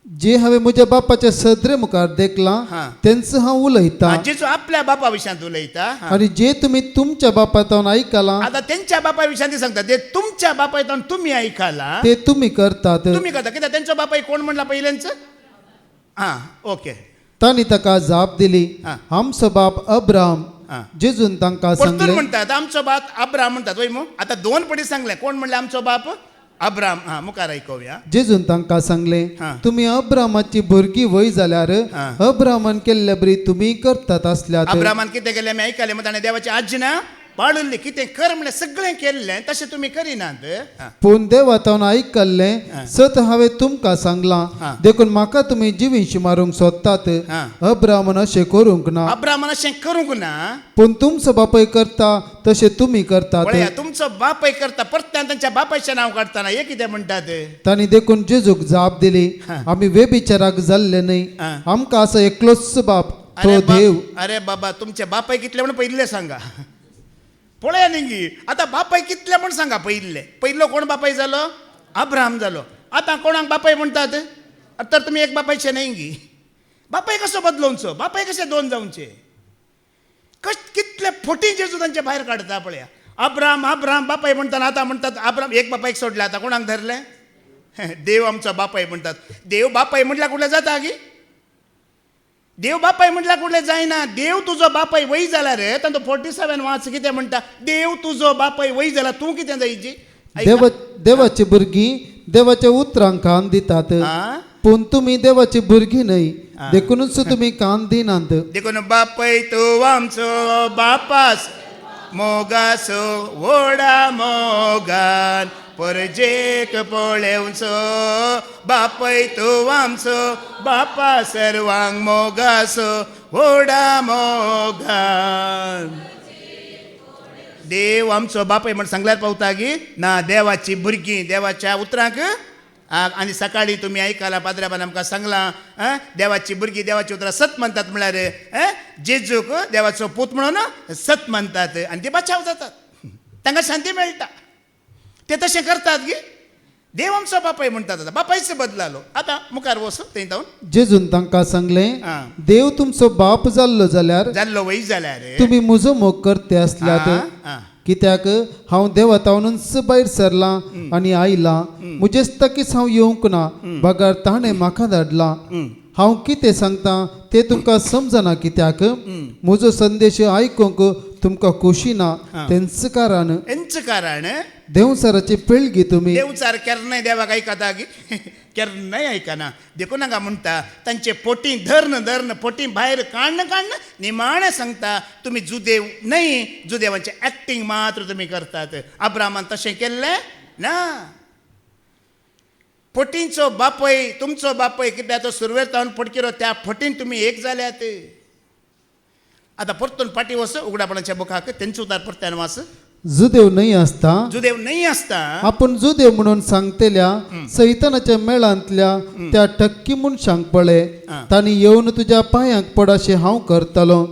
जे हांवें म्हज्या बापाच्या सदरे मुखार देखलां हां. तेंच हांव उलयतां जेजू आपल्या बापा विशयांत उलयता आनी जे तुमी तुमच्या बापातावन आयकलां आता त्यांच्या बापाय विशयांत सांगता ते तुमच्या बापायतान तुम्ही ऐकाला ते तुमी करतात तुम्ही करता कित्याक त्यांचो बापाय कोण म्हणला पहिल्यांच ओके तांणी ताका जाप दिली हा. आमचो बाप अब्राम हा. जेजून तांकां परतून सांगले म्हणतात आमचो बाप अब्राम म्हणतात वय मग आता दोन पटी सांगले कोण म्हणले आमचो बाप अब्राम हा मुखार ऐकूया जेजून तांकां सांगले हा. तुमी अब्रामाची भुरगीं वय जाल्यार हा. अब्रामान केल्ले बरी तुमी करतात आसल्यात अब्रामान कितें केलें आमी आयकलें मग ताणें देवाची आज्ञा पाळुल्ली कितें कर म्हणलें सगळें केल्लें तशें तुमी करिनात हा. पूण देवातावन आयकल्लें सत हांवें तुमकां सांगलां हा. देखून म्हाका तुमी जिवींशी मारूंक सोदतात हा. अब्रामान अशें करूंक ना अब्रामान अशें करूंक ना पूण तुमचो बापूय करता तशें तुमी करतात पळया तुमचो बापाय करता परत्यान तांच्या बापायचें नांव काडटाना हे कितें म्हणटात तांणी देखून जेजूक जाप दिली हा. आमी वेबिचाराक जाल्ले न्हय हा. आमकां असो एकलोच बाप तो अरे देव अरे बाबा तुमचे बापाय कितले म्हणून पयले सांगा पळया न्ही आता बापाय कितले म्हण सांगा पयलो कोण बापाय जालो अब्राम जालो आता कोणाक बापाय म्हणटात तर तुम्ही एक बापायचे नाही गी बापाय कसो बदलोवचो बापाय कशे दोन जावचे कितले फोटी जेजू तांचे भायर काडता पळया अब्राम अब्राम बापाय म्हणटाना आता म्हणतात अब्राम एक बापायक सोडले आता कोणाक धरले देव आमचो बापाय म्हणटात देव बापाय म्हटल्यार कुठले जाता गी देव बापाय म्हटल्यार कुठले जायना देव तुजो बापाय वय जाला रे तांचो 47 वाच कितें म्हणटा देव तुजो बापाय वय जाला तूं कितें जायची देवाची भुरगीं देवाच्या उतरांक कान दितात आ? पूण तुमी देवाची भुरगीं न्हय देखूनच तुमी कान दिनात देखून बापाय तूं आमचो बापास मोगासो व्हडा मोगान परजेक पळेवचो बापाय तूं आमचो बापा सर्वांक मोगासो व्हडा मोगान देव आमचो बापाय म्हण सांगल्यार पावता गी ना देवाची भुरगीं देवाच्या उतरांक आनी सकाळी तुमी आयकलां पाद्र्याबान आमकां सांगलां देवाची भुरगीं देवाची उतरां सत म्हणटात म्हळ्यार जेजूक देवाचो पूत म्हणून सत म्हणटात आनी ती बचाव जातात तांकां शांती मेळटा ते तशें करतात गे देव आमचो बापाय म्हणटात आतां बापायच बदलालो आतां मुखार वचूं थंय जावन जेजून तांकां सांगलें आ. देव तुमचो बाप जाल्लो जाल्यार जाल्लो वय जाल्यार तुमी म्हजो मोग करते आसल्यात आ. कित्याक हांव देवातावनूच भायर सरलां आनी आयलां म्हजेच तकीच हांव येवंक ना बगार ताणें म्हाका धाडलां हांव कितें सांगता तें तुमकां समजना कित्याक म्हजो संदेश आयकूंक तुमकां खोशी ना तेंच कारण हेंच कारण देवसराची पिळगी तुमी देवचार केन्नाय देवाक आयकता गी केन्नाय आयकना देखून हांगा म्हणटा तांचे पोटी धर्न पोटी भायर काडन निमाणें सांगता तुमी जुदेव न्हय जुदेवांचे एक्टींग मात्र तुमी करतात अब्रामान तशें केल्लें ना फोटींचो बापय तुमचो बापय कित्याक तो सुरवेर तावन फटकिरो त्या फोटीन तुमी एक जाल्यात आतां परतून फाटी वच उगडापणाच्या बुकाक तेंचे उतार परत्यान वाच जुदेव न्हय आसता जुदेव न्हय आसता आपण जुदेव म्हणून सांगतेल्या सैतानाच्या मेळांतल्या त्या टक्की मनशांक पळय तांणी येवन तुज्या पांयांक पड अशें हांव करतलो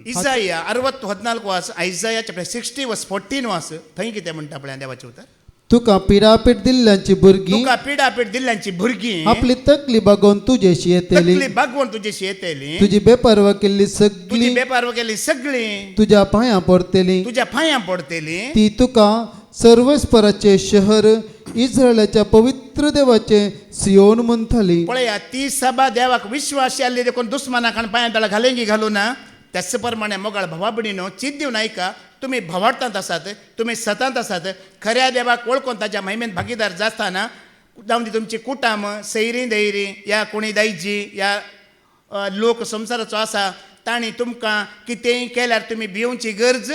इसाया 60:14 वाच आयजाया चॅप्टर 60 वर्स 14 वाच थंय कितें म्हणटा पळय देवाचें उतर तुका पिडापीड दिल्ल्यांची भुरगीं तुका पिडापीड दिल्ल्यांची भुरगीं आपली तकली बागोवन तुजेशी येतली तकली बागवून तुजेशी येतली तुजी बेपरवा केल्ली तुजी सगळी बेपारवा केली सगळीं तुज्या पांयां पडतली तुज्या पांयां पडटली ती तुका सर्वेस्पराचे शहर इस्रायलाच्या पवित्र देवाचे सियोन म्हणटली पळया ती सभा देवाक विश्वासी आसली देखून दुस्मानाक आनी पांयां ताळा घालेंगी घालू ना त्याच प्रमाणे मोगाळ भावा भयणीनो चित दिवन आयका तुम्ही भवाडतांत आसात तुम्ही सतांत आसात खऱ्या देवाक वळखून ताच्या महिमेन भागीदार जाताना जावं ती तुमची कुटाम सैरीं धैरी या कोणी दायजी या लोक संवसाराचो आसा तांणी तुमकां कितेंय केल्यार तुमी भिवची गरज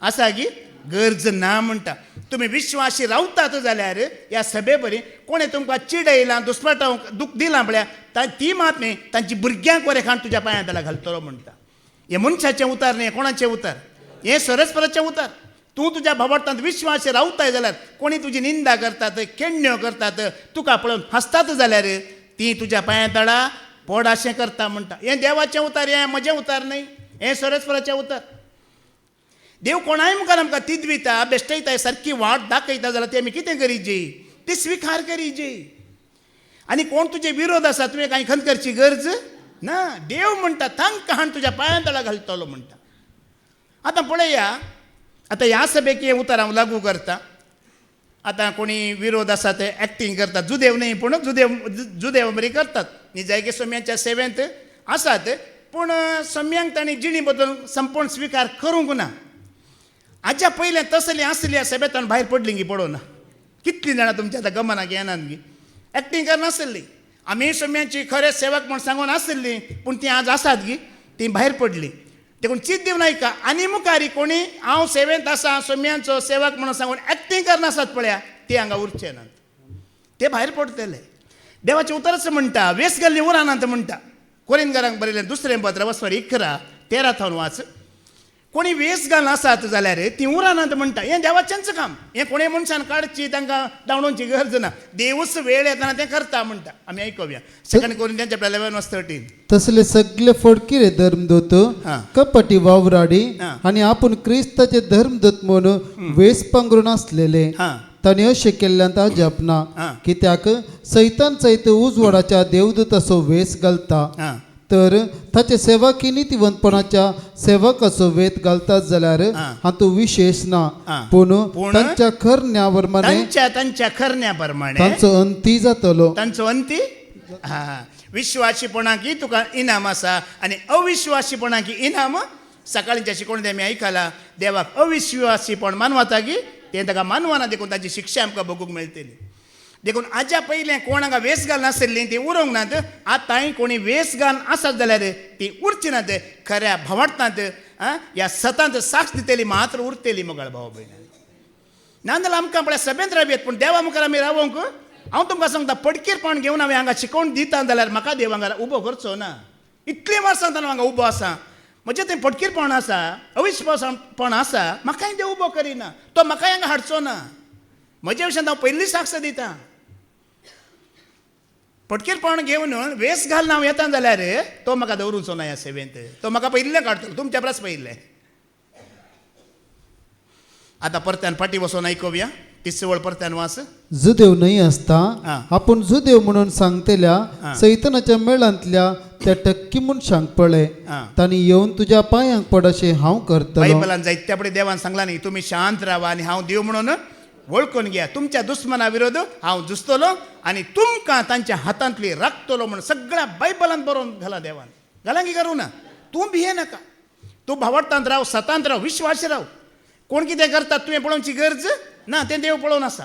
आसा गी गरज ना म्हणटा तुमी विश्वासी रावतात जाल्यार ह्या सभे बरी कोणें तुमकां चिडयलां दुस्पटावंक दूख दिलां म्हळ्यार ती मात न्ही तांची भुरग्यांक वरें खाण तुज्या पांयां ताला घालतलो म्हणटा हे मनशाचें उतार न्ही कोणाचें उतार हे सरस्पराचें उतार तूं तुज्या भावार्थांत विश्वासी रावताय जाल्यार कोणी तुजी निंदा करतात केण्ण्यो करतात तुका पळोवन हसतात जाल्यार ती तुज्या पांयां तळा पड अशें करता म्हणटा हें देवाचें उतार हें म्हजें उतार न्हय हें सरस्पराचें उतार देव कोणाय मुखार आमकां तिदविता बेश्टयता सारकी वाट दाखयता जाल्यार ती आमी कितें करीची ती स्विकार करीची आनी कोण तुजे विरोध आसा तुवें कांय खंत करची गरज ना देव म्हणटा तांकां हाण तुज्या पांयां तळा घालतलो म्हणटा आतां पळया आतां ह्या सभेक हें उतार हांव लागू करता आतां कोणी विरोध आसा ते एक्टींग करतात जुदेव न्हय पूण जुदेव बरी करतात निजायके सोम्याच्या सेवेंत आसात पूण सम्यांक तांणी जिणी बद्दल संपूर्ण स्विकार करूंक ना. हाच्या पयलें तसली आसली सभेतान भायर पडली गी पडोवना. कितलीं जाणां तुमच्या आतां गमनाक येनात गी, एक्टींग करनासली. आमी सम्यांची खरें सेवक म्हूण सांगून आसली पूण तीं आज आसात गी, तीं भायर पडलीं. देखून चीत दिवन नायका आनी मुखारी कोणी हांव सेवेंत आसा सम्यांचो सेवक म्हणून सांगून एक्टींग करनासात पळया ते हांगा उरचे नात, ते भायर पडटले. देवाचें उतर असं म्हणटा, वेस घालनी उरानात म्हणटा. कोरिंथकारांक बरयलें 2 पत्र वस्वर 11:13 वाच. कोणी वेस घालन आसात जाल्यार ती उरानात म्हणटा. हें देवाचेंच काम. हें कोणें मनशान काडची तांकां दावणोवची गरज ना. देवूच वेळ येताना तें करता म्हणटा. आमी आयकुया 2 कोरिंथ्यांच्या 11:13. तसले सगळे फडकिरे धर्मदूत हा. कपटी वावराडी हा. आणि आपण क्रिस्ताचे धर्मदूत म्हणून वेस पांघरून असलेले हां ताणे अशें केल्ल्यान अजाप ना. हा. कित्याक सैतान सैत उजवाडाच्या देवदूताचो वेस घालता, हां तर ताचे सेवकी नितिवंतपणाच्या सेवकाचो वेत घालतात जाल्यार हा. हातूं विशेष ना. हा. पूण पूण तांच्या खरण्या प्रमाणे तांच्या खरण्या प्रमाणे तांचो अंती जातलो. तांचो अंती हां विश्वासीपणाकी तुका इनाम आसा आनी अविश्वासीपणाकी इनाम. सकाळींच्या शिकवणेंत आमी आयकलां देवाक अविश्वासीपण मानवता की तें ताका मानवना, देखून ताची शिक्षा आमकां भोगूंक मेळटली. देखून हाच्या पयलें कोण हांगा वेस घालन नासलीं ती उरोंक नात. आतां कोणी वेस घालन आसत जाल्यार ती उरची नात. खऱ्या भावार्थांत ह्या सतांत साक्ष दितली मात्र उरतली मोगाळ भाव भयणां. नाजाल्यार आमकां पळय सभेंत रावयेत पूण देवा मुखार आमी रावोंक. हांव तुमकां सांगता पडकीरपण घेवन हांवें हांगा शिकोवन दिता जाल्यार म्हाका देव हांगा उबो करचो ना. इतलीं वर्सां हांव हांगा उबो आसा, म्हजें तें पडकीरपण आसा, अविश्वासपण आसा, म्हाकाय देव उबो करिना. तो म्हाकाय हांगा हाडचो ना. म्हजे विशयान हांव पयलीं साक्ष दितां. पटकीरपण घेवन वेस घालून हांव येता जाल्यार तो म्हाका दवरूचो ना ह्या सेवेंत. तो म्हाका पयलीं काडटलो, तुमच्या परस पयलें. आतां परत्यान फाटी वचोन आयकुया 30 परत्यान वास. जुदेव न्हय आसता हा. आपूण जुदेव म्हणून सांगतल्या सैतानाच्या मेळांतल्या त्या टक्की म्हूण सांग पळय. हा. तांणी येवन तुज्या पांयांक पड अशें हांव करतलो. बायबलान जायत्या फुडें देवान सांगलां न्ही तुमी शांत रावा आनी हांव देव म्हणून वळखून घ्या. तुमच्या दुस्मना विरोध हांव झुजतलो आनी तुमकां तांच्या हातांतली राखतलो म्हणून सगळ्या बायबलान बरोवन घाला देवान. घालांगी करूं ना. तूं भिये नाका. तूं भावार्थांत राव, सतांत राव, विश्वास राव. कोण कितें करतात तुवें पळोवची गरज ना, तें देव पळोवन आसा.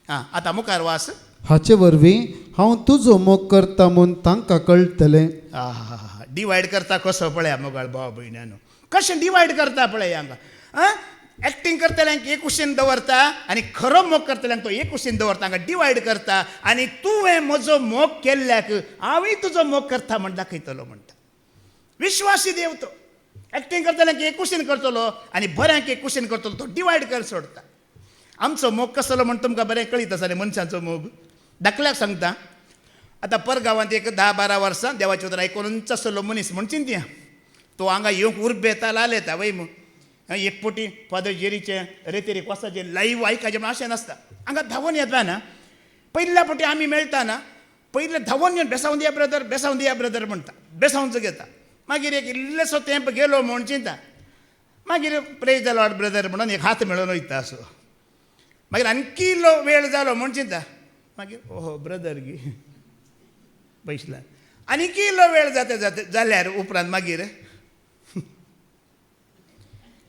हां आतां मुखार वास. हाचे वरवीं हांव तुजो मोग करता म्हूण तांकां कळटलें. डिवायड करता कसो पळया मोगाळ भाव भयण्यानो. कशें डिवायड करता पळय हांगा. एक्टींग करतल्यांक एक कुशीन दवरता आनी खरो मोग करतल्यांक तो एक कुशीन दवरता. हांगा डिवायड करता आनी तुवें म्हजो मोग केल्ल्याक हांवूय तुजो मोग करता म्हण दाखयतलो म्हणटा. विश्वासी देव तो. एक्टींग करतल्यांक एक कुशीन करतलो आनी बऱ्यांक एक कुशीन करतलो. तो डिवायड कर सोडता. आमचो मोग कसलो म्हण तुमकां बरें कळीत आसा न्ही मनशाचो मोग. दाखल्याक सांगता. आतां परगांवांत एक 10-12 वर्सां देवाचें उतर आयकून आसलो मनीस म्हण चिंतया. तो हांगा येवंक उर्बेता लालेता वय मग एक पोटी फादर जेरीचे रेतेरीक वसाचे लाईव्ह आयकाचें म्हण अशें नासता. हांगा धांवून येता ना. पयल्या पोटी आमी मेळटा ना पयले धांवून येवन बेसांवन दिया ब्रदर म्हणटा. बेसांवच घेता. मागीर एक इल्लेसो तेंप गेलो म्हूण चिंता. मागीर प्रेज द लॉर्ड ब्रदर म्हणून एक हात मेळून वयता असो. मागीर आणकी इल्लो वेळ जालो म्हूण चिंता. मागीर ओहो ब्रदर गी पयसला. आनीकी इल्लो वेळ जाल्यार उपरांत मागीर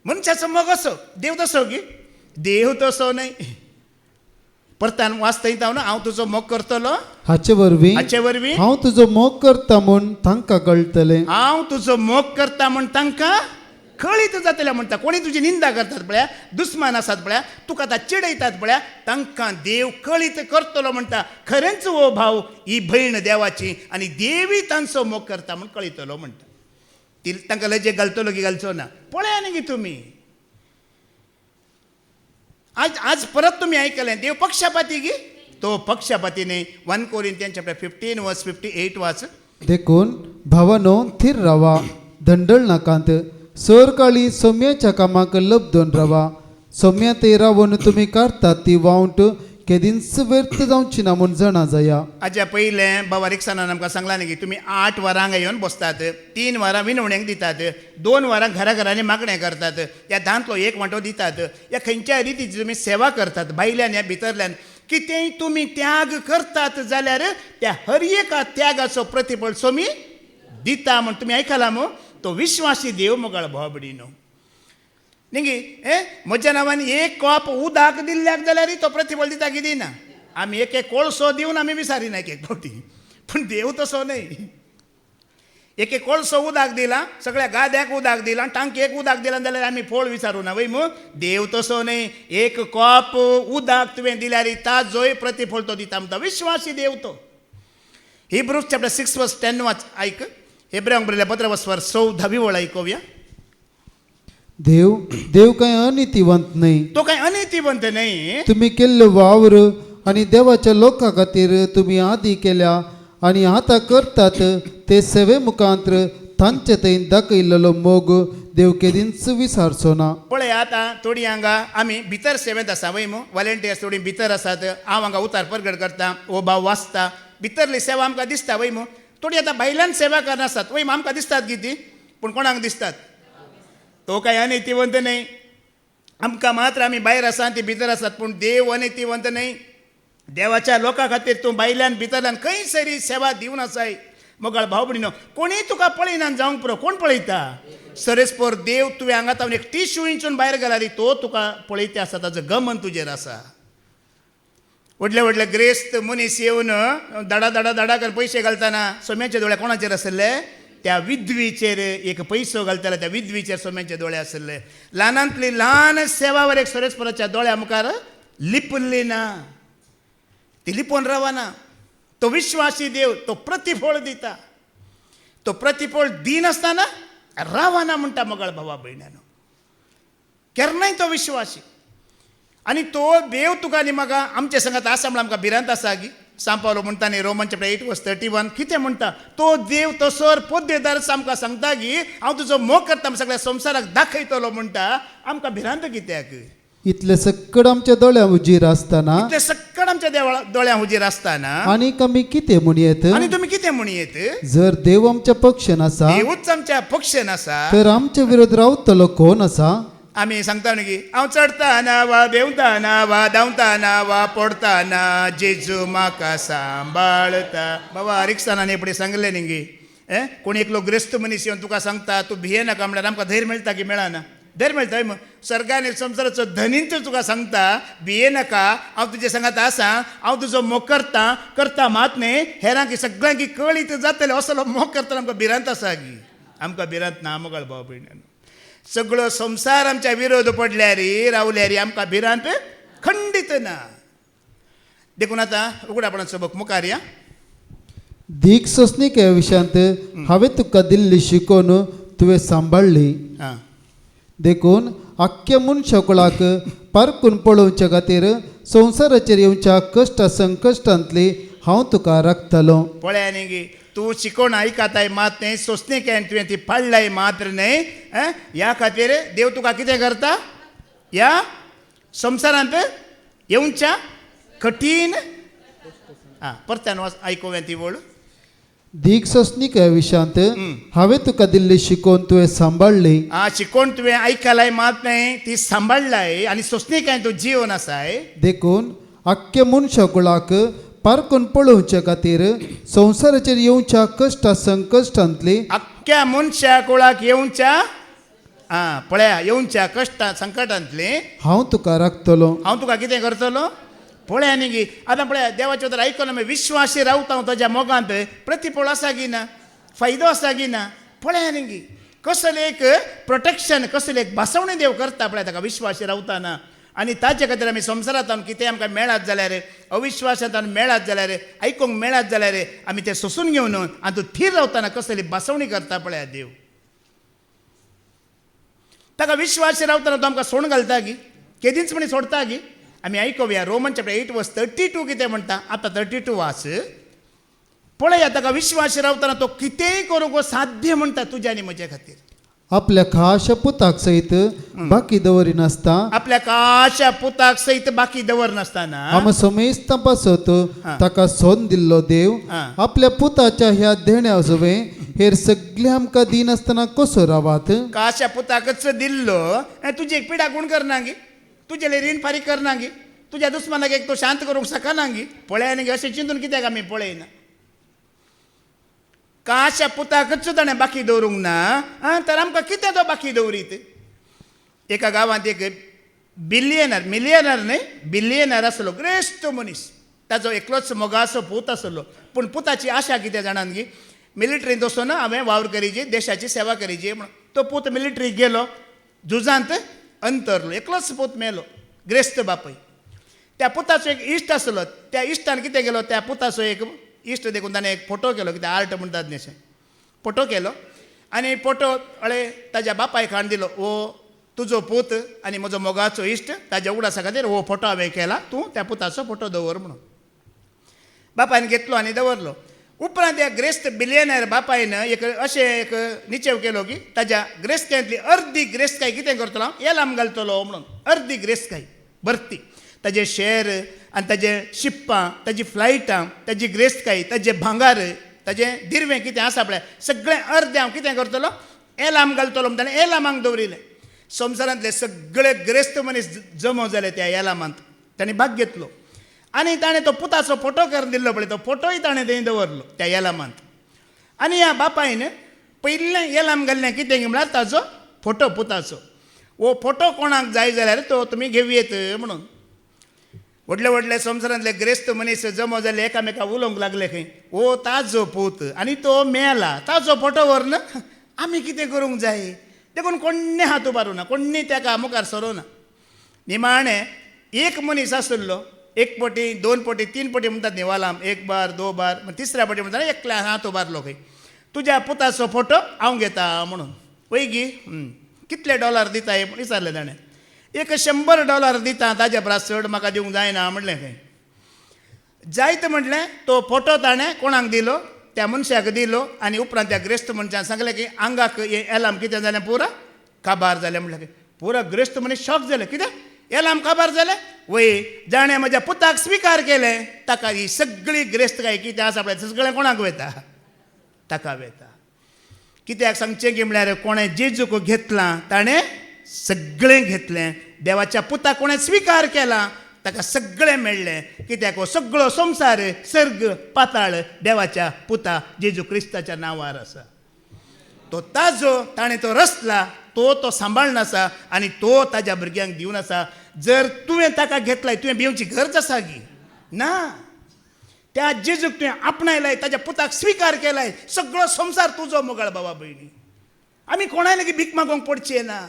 मनशाचो मोग असो. देव तसो गी देव तसो न्हय. परतान वाचता येता ना हांव तुजो मोग करतलो. हाचे वरवीं हांव तुजो मोग करता म्हूण तांकां कळटलें. हांव तुजो मोग करता म्हूण तांकां कळीत जातलें म्हणटा. कोणी तुजी निंदा करतात पळया, दुस्मान आसात पळया, तुका आतां चिडयतात पळया, तांकां देव कळीत करतलो म्हणटा. खरेंच हो भाव ही भयण देवाची आनी देवी तांचो मोग करता म्हूण कळयतलो म्हणटा. ती तांकां लजे घालतलो की घालचो ना पळया न्ही गी तुमी. आज परत तुम्ही आयकलें देव पक्षपाती गी. तो पक्षपाती न्ही. 1 कोरिंथियन चॅप्टर 15:58 वाच. देखून भावानो थीर रावा, धंडळ नाकांत. सर काळी सोम्याच्या कामाक लबदोन रावा. सोम्या ते रावून तुमी काडटात ती वावंट केदींच व्यर्थ जावची ना म्हूण जाणा जाया. हाच्या पयलें बाबा रिक्सानान आमकां सांगलां न्ही की तुमी 8 वरां हांगा येवन बसतात, 3 वरां विनवण्यांक दितात, 2 वरां घराघरांनी मागणें करतात, ह्या दांतलो 1 वांटो दितात. ह्या खंयच्या रितीची तुमी सेवा करतात भायल्यान ह्या भितरल्यान. कितेंय तुमी त्याग करतात जाल्यार त्या हर एका त्यागाचो प्रतिफळ सोमी दिता म्हण तुम्ही आयकला मग तो विश्वासी देव मोगाळ भावबडीनो निंगी म्हज्या नांवान एक कॉप उदक दिल्ल्याक जाल्यार तो प्रतिफळ दिता कितें ना आमी एक एक कोळसो दिवन आमी विचारिना एक एक फावटी पूण देव तसो न्हय एक एक कोळसो उदक दिला सगळ्या गाद्याक उदक दिला टांकयेक उदक दिला जाल्यार आमी फोळ विचारूं ना वय मग देव तसो न्हय एक कॉप उदक तुवें दिल्यार ताजोय प्रतिफळ तो दिता म्हणटा विश्वासी देव तो हिब्रूज चॅप्टर 6 वर्स 10 वाच ऐक हेब्रांक बरयल्ल्या पत्रावर 14वी ओळ ऐकूया देव काय अनितिवंत नाही तो काय अनितिवंत नाही तुम्ही केल्लो वावर आणि देवाच्या लोकां खातीर तुम्ही आदी केल्या आणि आता करतात ते सेवे मुखांतर तांचे थंय दाखयल्लो मोग देव केदींच विसारचो ना पळय आतां थोडी हांगा आमी भितर सेवेंत आसा वय मू वॉलंटियर्स थोडी भितर आसात हांव हांगा उतार परगट करता ओ भाव वाचता भितरली सेवा आमकां दिसता वय मू थोडी आतां भायल्यान सेवा करना आसात वय आमकां दिसतात कितें पूण कोणाक दिसतात तो काय अनितिवंत नाही आमकां मात्र आमी भायर आसा ती भितर आसात पूण देव अनितिवंत नाही देवाच्या लोकां खातीर तूं भायल्यान भितरल्यान खंय सरी सेवा दिवन आसाय मोगाळ भाव भयणीनो कोणीय तुका पळयना जावंक पुरो कोण पळयता सरेस्पोर देव तुवें हांगा तावन एक टिश्यू इंचून भायर गेला रे तो तुका पळयता आसा ताजो गमन तुजेर आसा व्हडले व्हडले ग्रेस्त मनीस येवन दडा दडा दडा कर पयशे घालतना सोम्याचे दोळे कोणाचेर आसले त्या विधवीचेर एक पयसो घालताले त्या विधवीचेर सोम्याचे दोळे आसले ल्हानांतली ल्हान सेवावर एक सरेस्पराच्या दोळ्या मुखार लिपल्ली ना ती लिपोवन रावना तो विश्वासी देव तो प्रतिफळ दिता तो प्रतिफळ दिनासतना रावना म्हणटा मोगाळ भावा भयणानो केन्नाय तो विश्वासी आनी तो देव तुका आनी म्हाका आमचे सांगात आसा म्हण आमकां भिरांत आसा गी सांपावलो म्हणटा न्ही रोमन चॅप्टर 8 वर्स 31 कितें म्हणटा तो देव तसोर पोद्देदार आमकां सांगता की हांव तुजो मोग करता सगळ्या संवसाराक दाखयतलो म्हणटा आमकां भिरांत कित्याक इतले सक्कड आमच्या दोळ्या उजीर असताना इतले सक्कड आमच्या दोळ्या उजीर आसतना आणि आमी कितें म्हणयेत आनी तुमी कितें म्हणयेत जर देव आमच्या पक्षान आसा देवूच आमच्या पक्षान आसा तर आमच्या विरोध रावतलो कोण आसा आमी सांगता न्ही की हांव चडताना वा देंवताना वा धांवताना वा पडताना जेजू म्हाका सांबाळता बाबा रिक्षान एपडी सांगले न्ही गे कोणी एकलो ग्रेस्त मनीस येवन तुका सांगता तूं भियेनाका म्हळ्यार आमकां धैर्य मेळटा की मेळना धैर्य मेळटा मग सर्गान संवसाराचो धनींत तुका सांगता भियेनाका हांव तुजे सांगात आसा हांव तुजो मोग करता मात न्ही हेरांक सगळ्यांक कळीत जातले असलो मोग करतना आमकां भिरांत आसा गी आमकां भिरांत ना मोगाळ भाव भयणानो सगळो संवसार आमच्या विरोध पडल्यार रावल्यार आमकां भिरांत खंडीत ना देखून आतां उगडापणाचो सबक मुखार या दीक सोंसणीक ह्या विशयांत हांवें तुका दिल्ली शिकोवन तुवें सांबाळली हां देखून आख्ख्या मनशाकुळाक पारखून पळोवच्या खातीर संवसाराचेर येवच्या कश्ट संकश्टांतली हांव तुका राखतलो पळय न्ही गे तूं शिकोवन आयकाताय मात न्ही सोंसणीक तुवें ती पाडलाय मात्र न्ही ह्या खातीर देव तुका कितें करता ह्या संवसारांत येवच्या कठीण परत्यान आयकुया ती वळ दीक सोंसणीक ह्या विशयांत हांवें तुका दिल्ली शिकोवन तुवें सांबाळली शिकोवन तुवें आयकलाय मात न्ही ती सांबाळलाय आनी सोंसणीक तूं जिवन आसाय देखून आख्ख्या मनशाकुळाक पारखून पळोवच्या खातीर संवसाराचेर येवच्या कश्ट संकश्टांतली आख्ख्या मनशा कुळाक येवच्या पळया येवच्या कश्ट संकटांतली हांव तुका राखतलो हांव तुका कितें करतलो पळया न्ही गी आतां पळया देवाचे तर आयकलो विश्वासी रावता हांव ताज्या मोगांत प्रतिफळ आसा की ना फायदो आसा की ना पळया न्ही गी कसले एक प्रोटेक्शन कसले एक भासवणी देव करता पळय ताका विश्वासी रावताना आनी ताचे खातीर आमी संवसारांत कितें आमकां मेळत जाल्यार अविश्वासांत मेळत जाल्यार आयकूंक मेळत जाल्यार आमी तें सोंसून घेवन आनी तूं थीर रावतना कसली भासवणी करता पळया देव ताका विश्वासी रावतना तो आमकां सोडून घालता गी केदींच म्हणी सोडता गी आमी आयकुया रोमन चॅप्टर 8 वर्स 32 कितें म्हणटा आतां 32 वाच पळया ताका विश्वासी रावतना तो कितेंय करूंक साध्य म्हणटा तुज्या आनी म्हजे खातीर आपल्या खाशा पुताक सयत बाकी दवरिनासता आपल्या काशा पुताक सयत बाकी दवरनासतना आम समेस्त पासत ताका सोन दिल्लो देव आपल्या पुताच्या ह्या देण्या जुवे हेर सगळे आमकां दिनासतना कसो रावात काशा पुताकच दिल्लो तुजी एक पिडा कोण करना गी तुजे रीण फारीक करना गी तुज्या दुस्मानाक एक तो शांत करूंक शकना गी पळया न्ही अशें चिंतून कित्याक आमी पळयना काशा पुताकच ताणें बाकी दवरूंक ना तर आमकां कितें तो बाकी दवरीत. एका गांवांत एक मिलियनर न्हय बिलियनर आसलो ग्रेस्त मनीस. ताजो एकलोच मोगाचो पूत आसलो. पूण पुताची आशा कितें जाणान गी मिलिटरींत वचून हांवें वावर करीची देशाची सेवा करीची म्हणून. तो पूत मिलिटरीक गेलो झुजांत अंतरलो. एकलोच पूत मेलो ग्रेस्त बापूय. त्या पुताचो एक इश्ट आसलो. त्या इश्टान कितें केलो त्या पुताचो एक इश्ट देखून ताणें एक फोटो केलो कितें आर्ट म्हणटात न्ही अशें फोटो केलो आनी फोटो ताज्या बापायक हाडून दिलो. हो तुजो पूत आनी म्हजो मोगाचो इश्ट ताज्या उगडासा खातीर हो फोटो हांवें केला तूं त्या पुताचो फोटो दवर म्हणून. बापायन घेतलो आनी दवरलो. उपरांत त्या ग्रेस्त बिलियनर बापायन एक एक निचेव केलो की ताज्या ग्रेस्तकायेंतली अर्दी ग्रेस्तकाय कितें करतलो हांव येलाम घालतलो म्हणून. अर्दी ग्रेस्तकाय भरती ताजे शॅर आनी ताजे शिप्पां ताजी फ्लायटां ताजी ग्रेस्तकाय ताजे भांगार ताजें दिरवें कितें आसा पळय सगळें अर्दें हांव कितें करतलो येलाम घालतलो म्हणटा येलामांक दवरिलें. संवसारांतले सगळे ग्रेस्त मनीस जमो जाले त्या येलामांत. ताणें भाग घेतलो आनी ताणें तो पुताचो फोटो करून दिल्लो पळय तो फोटोय ताणें थंय दवरलो त्या येलामांत. आनी ह्या बापायन पयलें येलाम घाल्लें कितें म्हळ्यार ताजो फोटो पुताचो. हो फोटो कोणाक जाय जाल्यार तो तुमी घेवयेत म्हणून. व्हडले व्हडले संवसारांतले ग्रेस्त मनीस जमो जाले एकामेकाक उलोवंक लागले खंय हो ताजो पूत आनी तो मेला ताजो फोटो व्हरून आमी कितें करूंक जाय. देखून कोण्णें हात उबारूं ना कोण्णी ताका मुखार सरोना. निमाणें एक मनीस आसलो एक पोटी दोन पोटी तीन पोटी म्हणटात न्ही वालाम एक बार दो बार तिसऱ्या पोटी म्हणटा एकल्यान हात उबारलो खंय तुज्या पुताचो फोटो हांव घेता म्हणून. वय गी कितले डॉलर दिता हे विचारलें ताणें. $100 दिता ताज्या परस चड म्हाका दिवंक जायना म्हणलें खंय. जायत म्हटलें तो फोटो ताणें कोणाक दिलो त्या मनशाक दिलो आनी उपरांत त्या ग्रेस्त मनशान सांगलें की आंगाक हे एलाम कितें जालें पुरो काबार जालें म्हणलें. पुरो ग्रेस्त मनीस शॉक जालें कितें एलाम काबार जालें. वय जाणें म्हज्या पुताक स्विकार केलें ताका ही सगळी ग्रेस्तकाय कितें आसा पळय सगळें कोणाक वयता ताका वयता. कित्याक सांगचें की म्हळ्यार कोणें जेजूक घेतलां ताणें सगळें घेतलें. देवाच्या पुताक कोणें स्विकार केला ताका सगळें मेळ्ळें. कित्याक हो सगळो संवसार सर्ग पाताळ देवाच्या पुता जेजू क्रिस्ताच्या नांवार आसा. तो ताजो ताणें तो रचला तो सांबाळून आसा आनी तो ताज्या भुरग्यांक दिवन आसा. जर तुवें ताका घेतलाय तुवें भिवची गरज आसा गी ना. त्या जेजूक तुवें आपणायलाय ताज्या पुताक स्विकार केलाय सगळो संवसार तुजो मोगाळ बाबा भयणी. आमी कोणाय लेगीत भीक मागोवंक पडचें ना.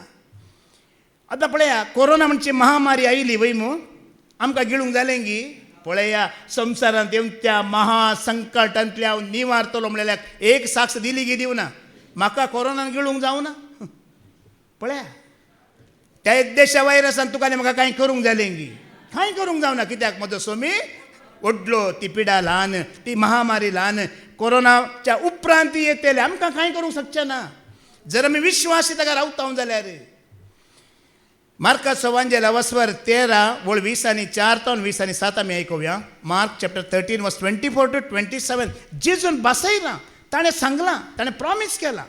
आतां पळया कोरोना म्हणची महामारी आयली वय मू आमकां गिळूंक जालें गी. पळया संवसारांत येवन त्या महासंकटांतल्या हांव निवारतलो म्हणल्यार एक साक्ष दिली गी दिवना म्हाका कोरोनान गिळूंक जावना. पळया त्या देशा वायरसान तुका आनी म्हाका कांय करूंक जालें गी कांय करूंक जावना. कित्याक म्हजो सोमी व्हडलो ती पिडा ल्हान ती महामारी ल्हान कोरोनाच्या उपरांत येतले आमकां कांय करूंक शकचें ना जर आमी विश्वासी ताका रावता जाल्यार. मार्काचो वांजेला वसवर 13 वळ 20 आनी 4 तो 20 आनी 7 आमी आयकुया. मार्क चॅप्टर 13 वर्स 24 to 27 जेजून बसयला ताणें सांगलां ताणें प्रॉमिस केला.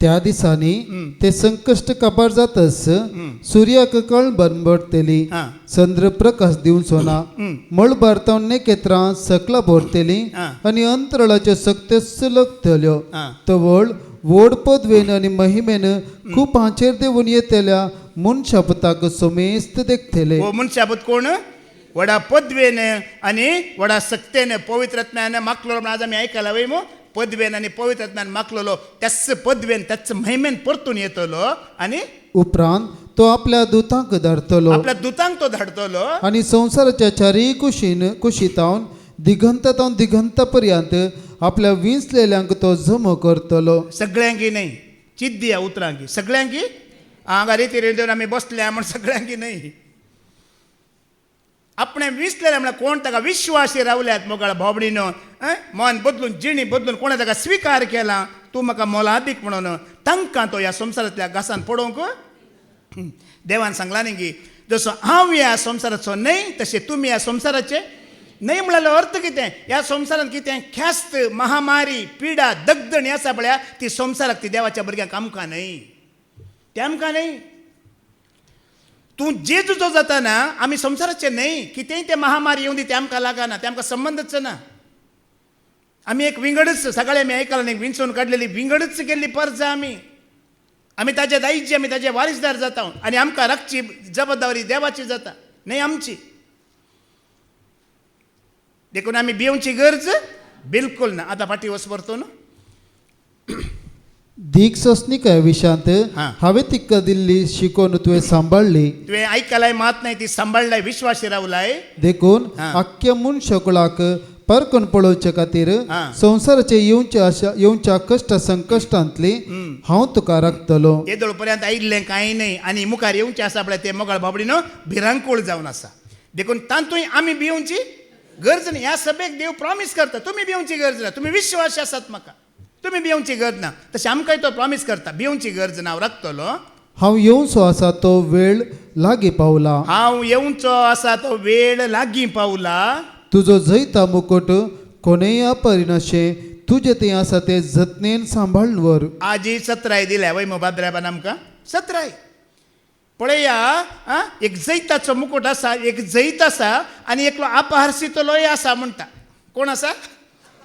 त्या दिसांनी ते संकश्ट काबार जातस सूर्याक कळ बनबडतेली चंद्र प्रकाश दिवन सोना मळ भारतावन नेकेत्रां सकला भरतेली आनी अंतराळाच्यो शक्त्यो सलगतल्यो. तवळ व्हड पदवेन आनी महिमेन खूप हांचेर देवून येतल्या मनशापुताक सोमेस्त देखतले. हो मनशापूत कोण व्हडा पदवेन आनी व्हडा सक्तेन पवित्र आत्म्यान मागलो. आज आमी आयकला वय मो पदवेन आनी पवित्र आत्म्यान मागलेलो त्याच पदवेन त्याच महिमेन परतून येतलो आनी उपरांत तो आपल्या दुतांक धाडतलो आनी संवसाराच्या चारी कुशीतावन दिगंतातावन दिगंता पर्यंत आपल्या विंचलेल्यांक तो जमो करतलो. सगळ्यांकी न्हय चिद्दी ह्या उतरांकी सगळ्यांकी हांगा रिती रेडिओन आमी बसल्या म्हण सगळ्यांकी न्हय. आपणे विसलेले म्हळ्यार कोण ताका विश्वासी रावल्यात मोगाळ भावडीनो मन बदलून जिणी बदलून कोणें ताका स्विकार केला तूं म्हाका मोलादीक म्हणून तांकां तो ह्या संवसारांतल्या घासान पडोवंक देवान सांगला न्ही की जसो हांव ह्या संवसाराचो न्हय तशें तुमी ह्या संवसाराचे न्हय म्हळ्यार अर्थ कितें ह्या संवसारांत कितें ख्यास्त महामारी पिडा दगदणी आसा पळय ती संवसाराक ती देवाच्या भुरग्यांक आमकां न्हय ते आमकां न्हय. तूं जेजूचो जाता आमी संवसाराचे न्हय कितेंय ते महामारी येवं दी ते आमकां लागना ते आमकां संबंदच ना. आम्ही एक विंगडच सकाळी आम्ही ऐकायला नाही विंचून काढलेली विंगडच केली परज आम्ही ताजे दाईची आम्ही ताजे वारीसदार जाता आणि आमकां राखची जबाबदारी देवाची जाता नाही आमची देखून आम्ही भिवची गरज बिलकुल ना आता पाठी वस परतो ना दीक सोसनिका विशांत हा. हांवें तिका दिल्ली शिकोवन तुवें सांबाळली तुवें आयकलाय मात नाही ती सांबाळलाय विश्वासी रावलाय देखून हा. आख्ख्या मनशाकुळाक परकून पळोवचे खातीर हा. संवसाराचे येवच्या कश्ट संकश्टांतली हांव तुका राखतलो येदोळ पर्यंत आयिल्लें कांय नाही आनी मुखार येवचें आसा पळय ते मोगाळ बाबडीनो भिरांकूळ जावन आसा देखून तांतूय आमी भिवची गरज ना ह्या सभेक देव प्रॉमिस करता तुमी भिवची गरज ना तुमी विश्वासी आसात म्हाका तुमी भिवची गरज ना तशें आमकांय तो प्रॉमिस करता भिवची गरज ना हांव राखतलो हांव येवचो आसा तो वेळ लागीं पावला हांव येवचो आसा तो वेळ लागीं पावला तुजो जैता मुकुट कोणेय अपरिनाशे तुजे तें आसा तें जतनेन सांबाळून व्हर आजी सतराय दिल्या वय मोबाद्राबान आमकां सतराय पळया एक जैताचो मुकुट आसा एक जैत आसा आनी एकलो अपहारसितलोय आसा म्हणटा कोण आसा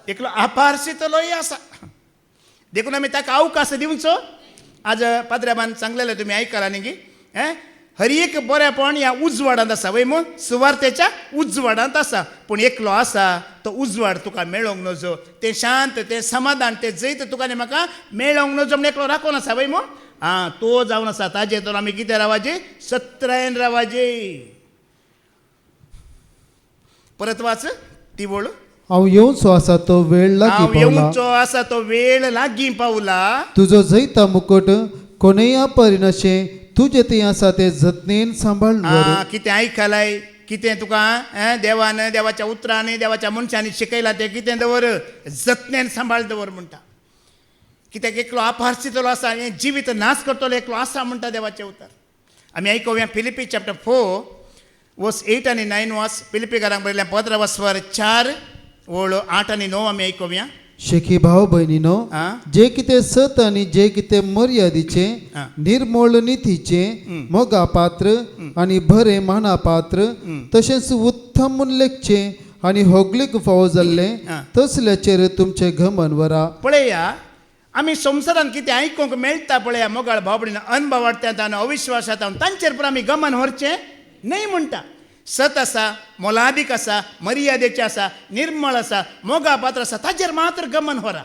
एकलो अपहारसितलोय आसा देखून आमी ताका अवकाश दिवचो आज पाद्राबान सांगलेलें तुमी आयकलां न्ही गी हर एक बरेपण ह्या उजवाडांत आसा वय मग सुवार्तेच्या उजवाडांत आसा पूण एकलो आसा तो उजवाड तुका मेळोंक नजो तें शांत तें समाधान तें जैत तुका आनी म्हाका मेळोंक नजो म्हण एकलो राखून आसा वय मग तो जावन आसा ताजे तर आमी कितें रावाजे सत्रायन रावाजे परत वाच ती वळ हांव येवचो आसा तो वेळ लागीं हांव पावला येवचो आसा तो वेळ लागीं पावला तुजो जैता मुकुट कोणेय अपरिनाशे तुजे तें आसा तें जतनेन सांबाळून व्हर कितें आयकलाय कितें तुका देवान देवाच्या उतरांनी देवाच्या मनशांनी शिकयलां तें कितें दवर जतनेन सांबाळ दवर म्हणटा कित्याक एकलो अपहारसितलो आसा हें जिवीत नाश करतलो एकलो आसा म्हणटा देवाचें उतर आमी आयकुया फिलिपी चॅप्टर 4 वर्स 8 आनी 9 वास फिलिपीकारांक बरयलें 15 वर्सवर 4 ओळ 8 आनी 9 आमी आयकुया शेखी भाव भयणीनो जे कितें सत आनी जे कितें मर्यादेचे निर्मळ नितीचे मोगा पात्र आनी बरे माना पात्र तशेंच उत्तम उल्लेखचे आनी होगलीक फावो जाल्ले तसल्याचेर तुमचे घमन वरा पळया आमी संवसारांत कितें आयकूंक मेळटा पळया मोगाळ भावबडीन अनभवार्थ्यांत आनी अविश्वासांत तांचेर पूण आमी गमन व्हरचें न्हय म्हणटा सत आसा मोलादीक आसा मर्यादेचे आसा निर्मळ आसा मोगा पात्र आसा ताचेर मात्र गमन व्हरा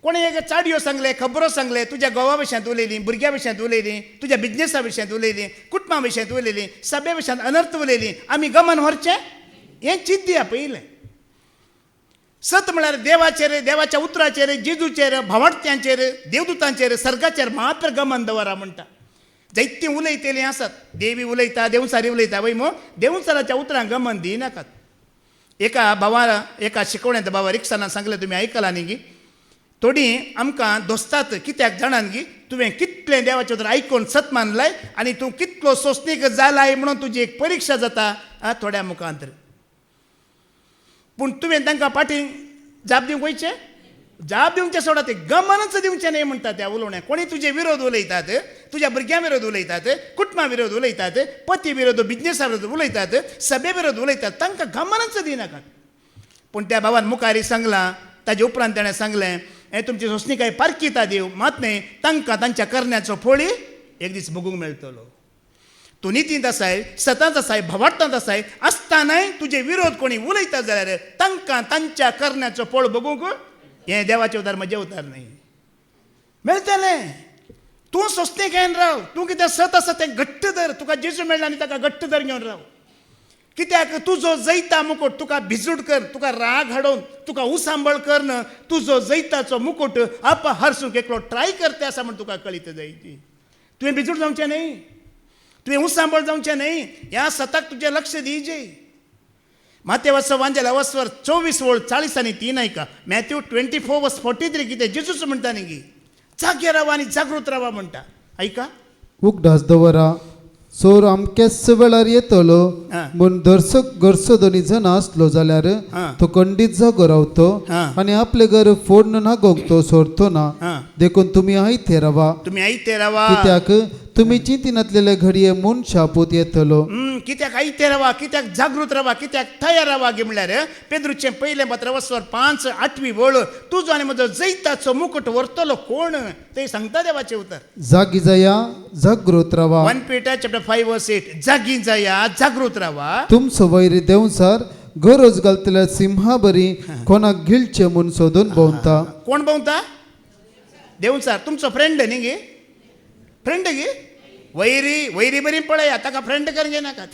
कोणी एक चाडयो सांगले खबरो सांगले तुज्या घोवा विशयांत उलयली भुरग्या विशयांत उलयली तुज्या बिजनेसा विशयांत उलयली कुटुंबा विशयांत उलयली सभे विशयांत अनर्थ उलयली आमी गमन व्हरचें हें चिंत दिया पयलें सत म्हळ्यार देवाचेर देवाच्या उतराचेर जेजूचेर भावार्थ्यांचेर देवदूतांचेर सर्गाचेर मात्र गमन दवरा म्हणटा जायतीं उलयतेलीं आसात देवी उलयता देवसारी उलयता वय मग देवसाराच्या उतरांक गमन दिनाकात एका भावा एका शिकवण्यात बाबा रिक्षाना सांगलें तुमी आयकलां न्ही गी थोडीं आमकां दोस्तात कित्याक जाणान गी तुवें कितलें देवाचें उतर आयकून सत मानलाय आनी तूं कितलो सोंसणीक जालाय म्हणून तुजी एक परिक्षा जाता थोड्या मुखांतर पूण तुवें तांकां फाटीं जाप दिवंक वयचें जाप दिवचें सोडा ते गमनच दिवचें न्ही म्हणटा त्या उलोवण्या कोणी तुजे विरोध उलयतात तुज्या भुरग्यां विरोध उलयतात कुटुंबा विरोध उलयतात पती विरोध बिजनेसा विरोध उलयतात सभे विरोध उलयतात तांकां गमनच दिनाकात पूण त्या भावान मुखारी सांगलां ताजे उपरांत ताणें सांगलें हें तुमची सोंसणीकाय पारखीता देव मात न्ही तांकां तांच्या करण्याचो फळी एक दीस भोगूंक मेळटलो तूं नितींत आसाय सतांत आसाय भवार्थांत आसाय आसतानाय तुजे विरोध कोणी उलयता जाल्यार तांकां तांच्या करण्याचो फळ भोगूंक हें देवाचें उतार म्हजें उतार न्ही मेळटलें तूं सोंसणेक घेवन राव तूं कितें सत आसा तें घट्ट धर तुका जेजू मेळ्ळा आनी ताका घट्ट धर घेवन राव कित्याक तुजो जैता मुकुट तुका भिजूड कर तुका राग हाडोवन तुका उसांबळ करन तुजो जैताचो मुकुट अपहारसूंक एकलो ट्राय करते आसा म्हण तुका कळीत जायची तुवें भिजूड जावचें न्ही तुवें उसांबळ जावचें न्ही ह्या सताक तुजें लक्ष दिवचें माथ्या वाचवांजेला वस्वर 24 वोळ 40 आनी 3 आयका मॅथ्यू 24 वर्स 43 कितें जेजूच म्हणटा न्ही गी जागे रावा आनी जागृत रावा म्हणटा आयका उगडास दवरा चोर अमकेच वेळार येतलो म्हूण दर्शक गरसो दोनी जण आसलो जाल्यार तो खंडीत जागो रावतो आनी आपले घर फोडून नागोंक तो सोडतो ना देखून तुम्ही आयते रावा तुम्ही आयते रावा कित्याक तुम्ही चिंतिनातलेले घडये मन शापूत येतलो कित्याक आयते रावा कित्याक जागृत रावा कित्याक तयार रावा गे म्हळ्यार पेद्रूचे पयले पत्र वचवर 5-8 वळ तुजो आनी म्हजो जैताचो मुकुट व्हरतलो कोण ते सांगता देवाचे उतर. जागी जाया जागृत रावा 1 Peter chapter 5:8 जागी जाया जागृत रावा तुमचो वैरी देवसार गरज घालतल्या सिंहा बरी कोणाक गिळचे म्हूण सोदून भोंवता. कोण भोंवता देवसार तुमचो फ्रेंड न्ही गे फ्रेंड गे वैरी वैरी बरी पळया ताका फ्रेंड करचे नाकात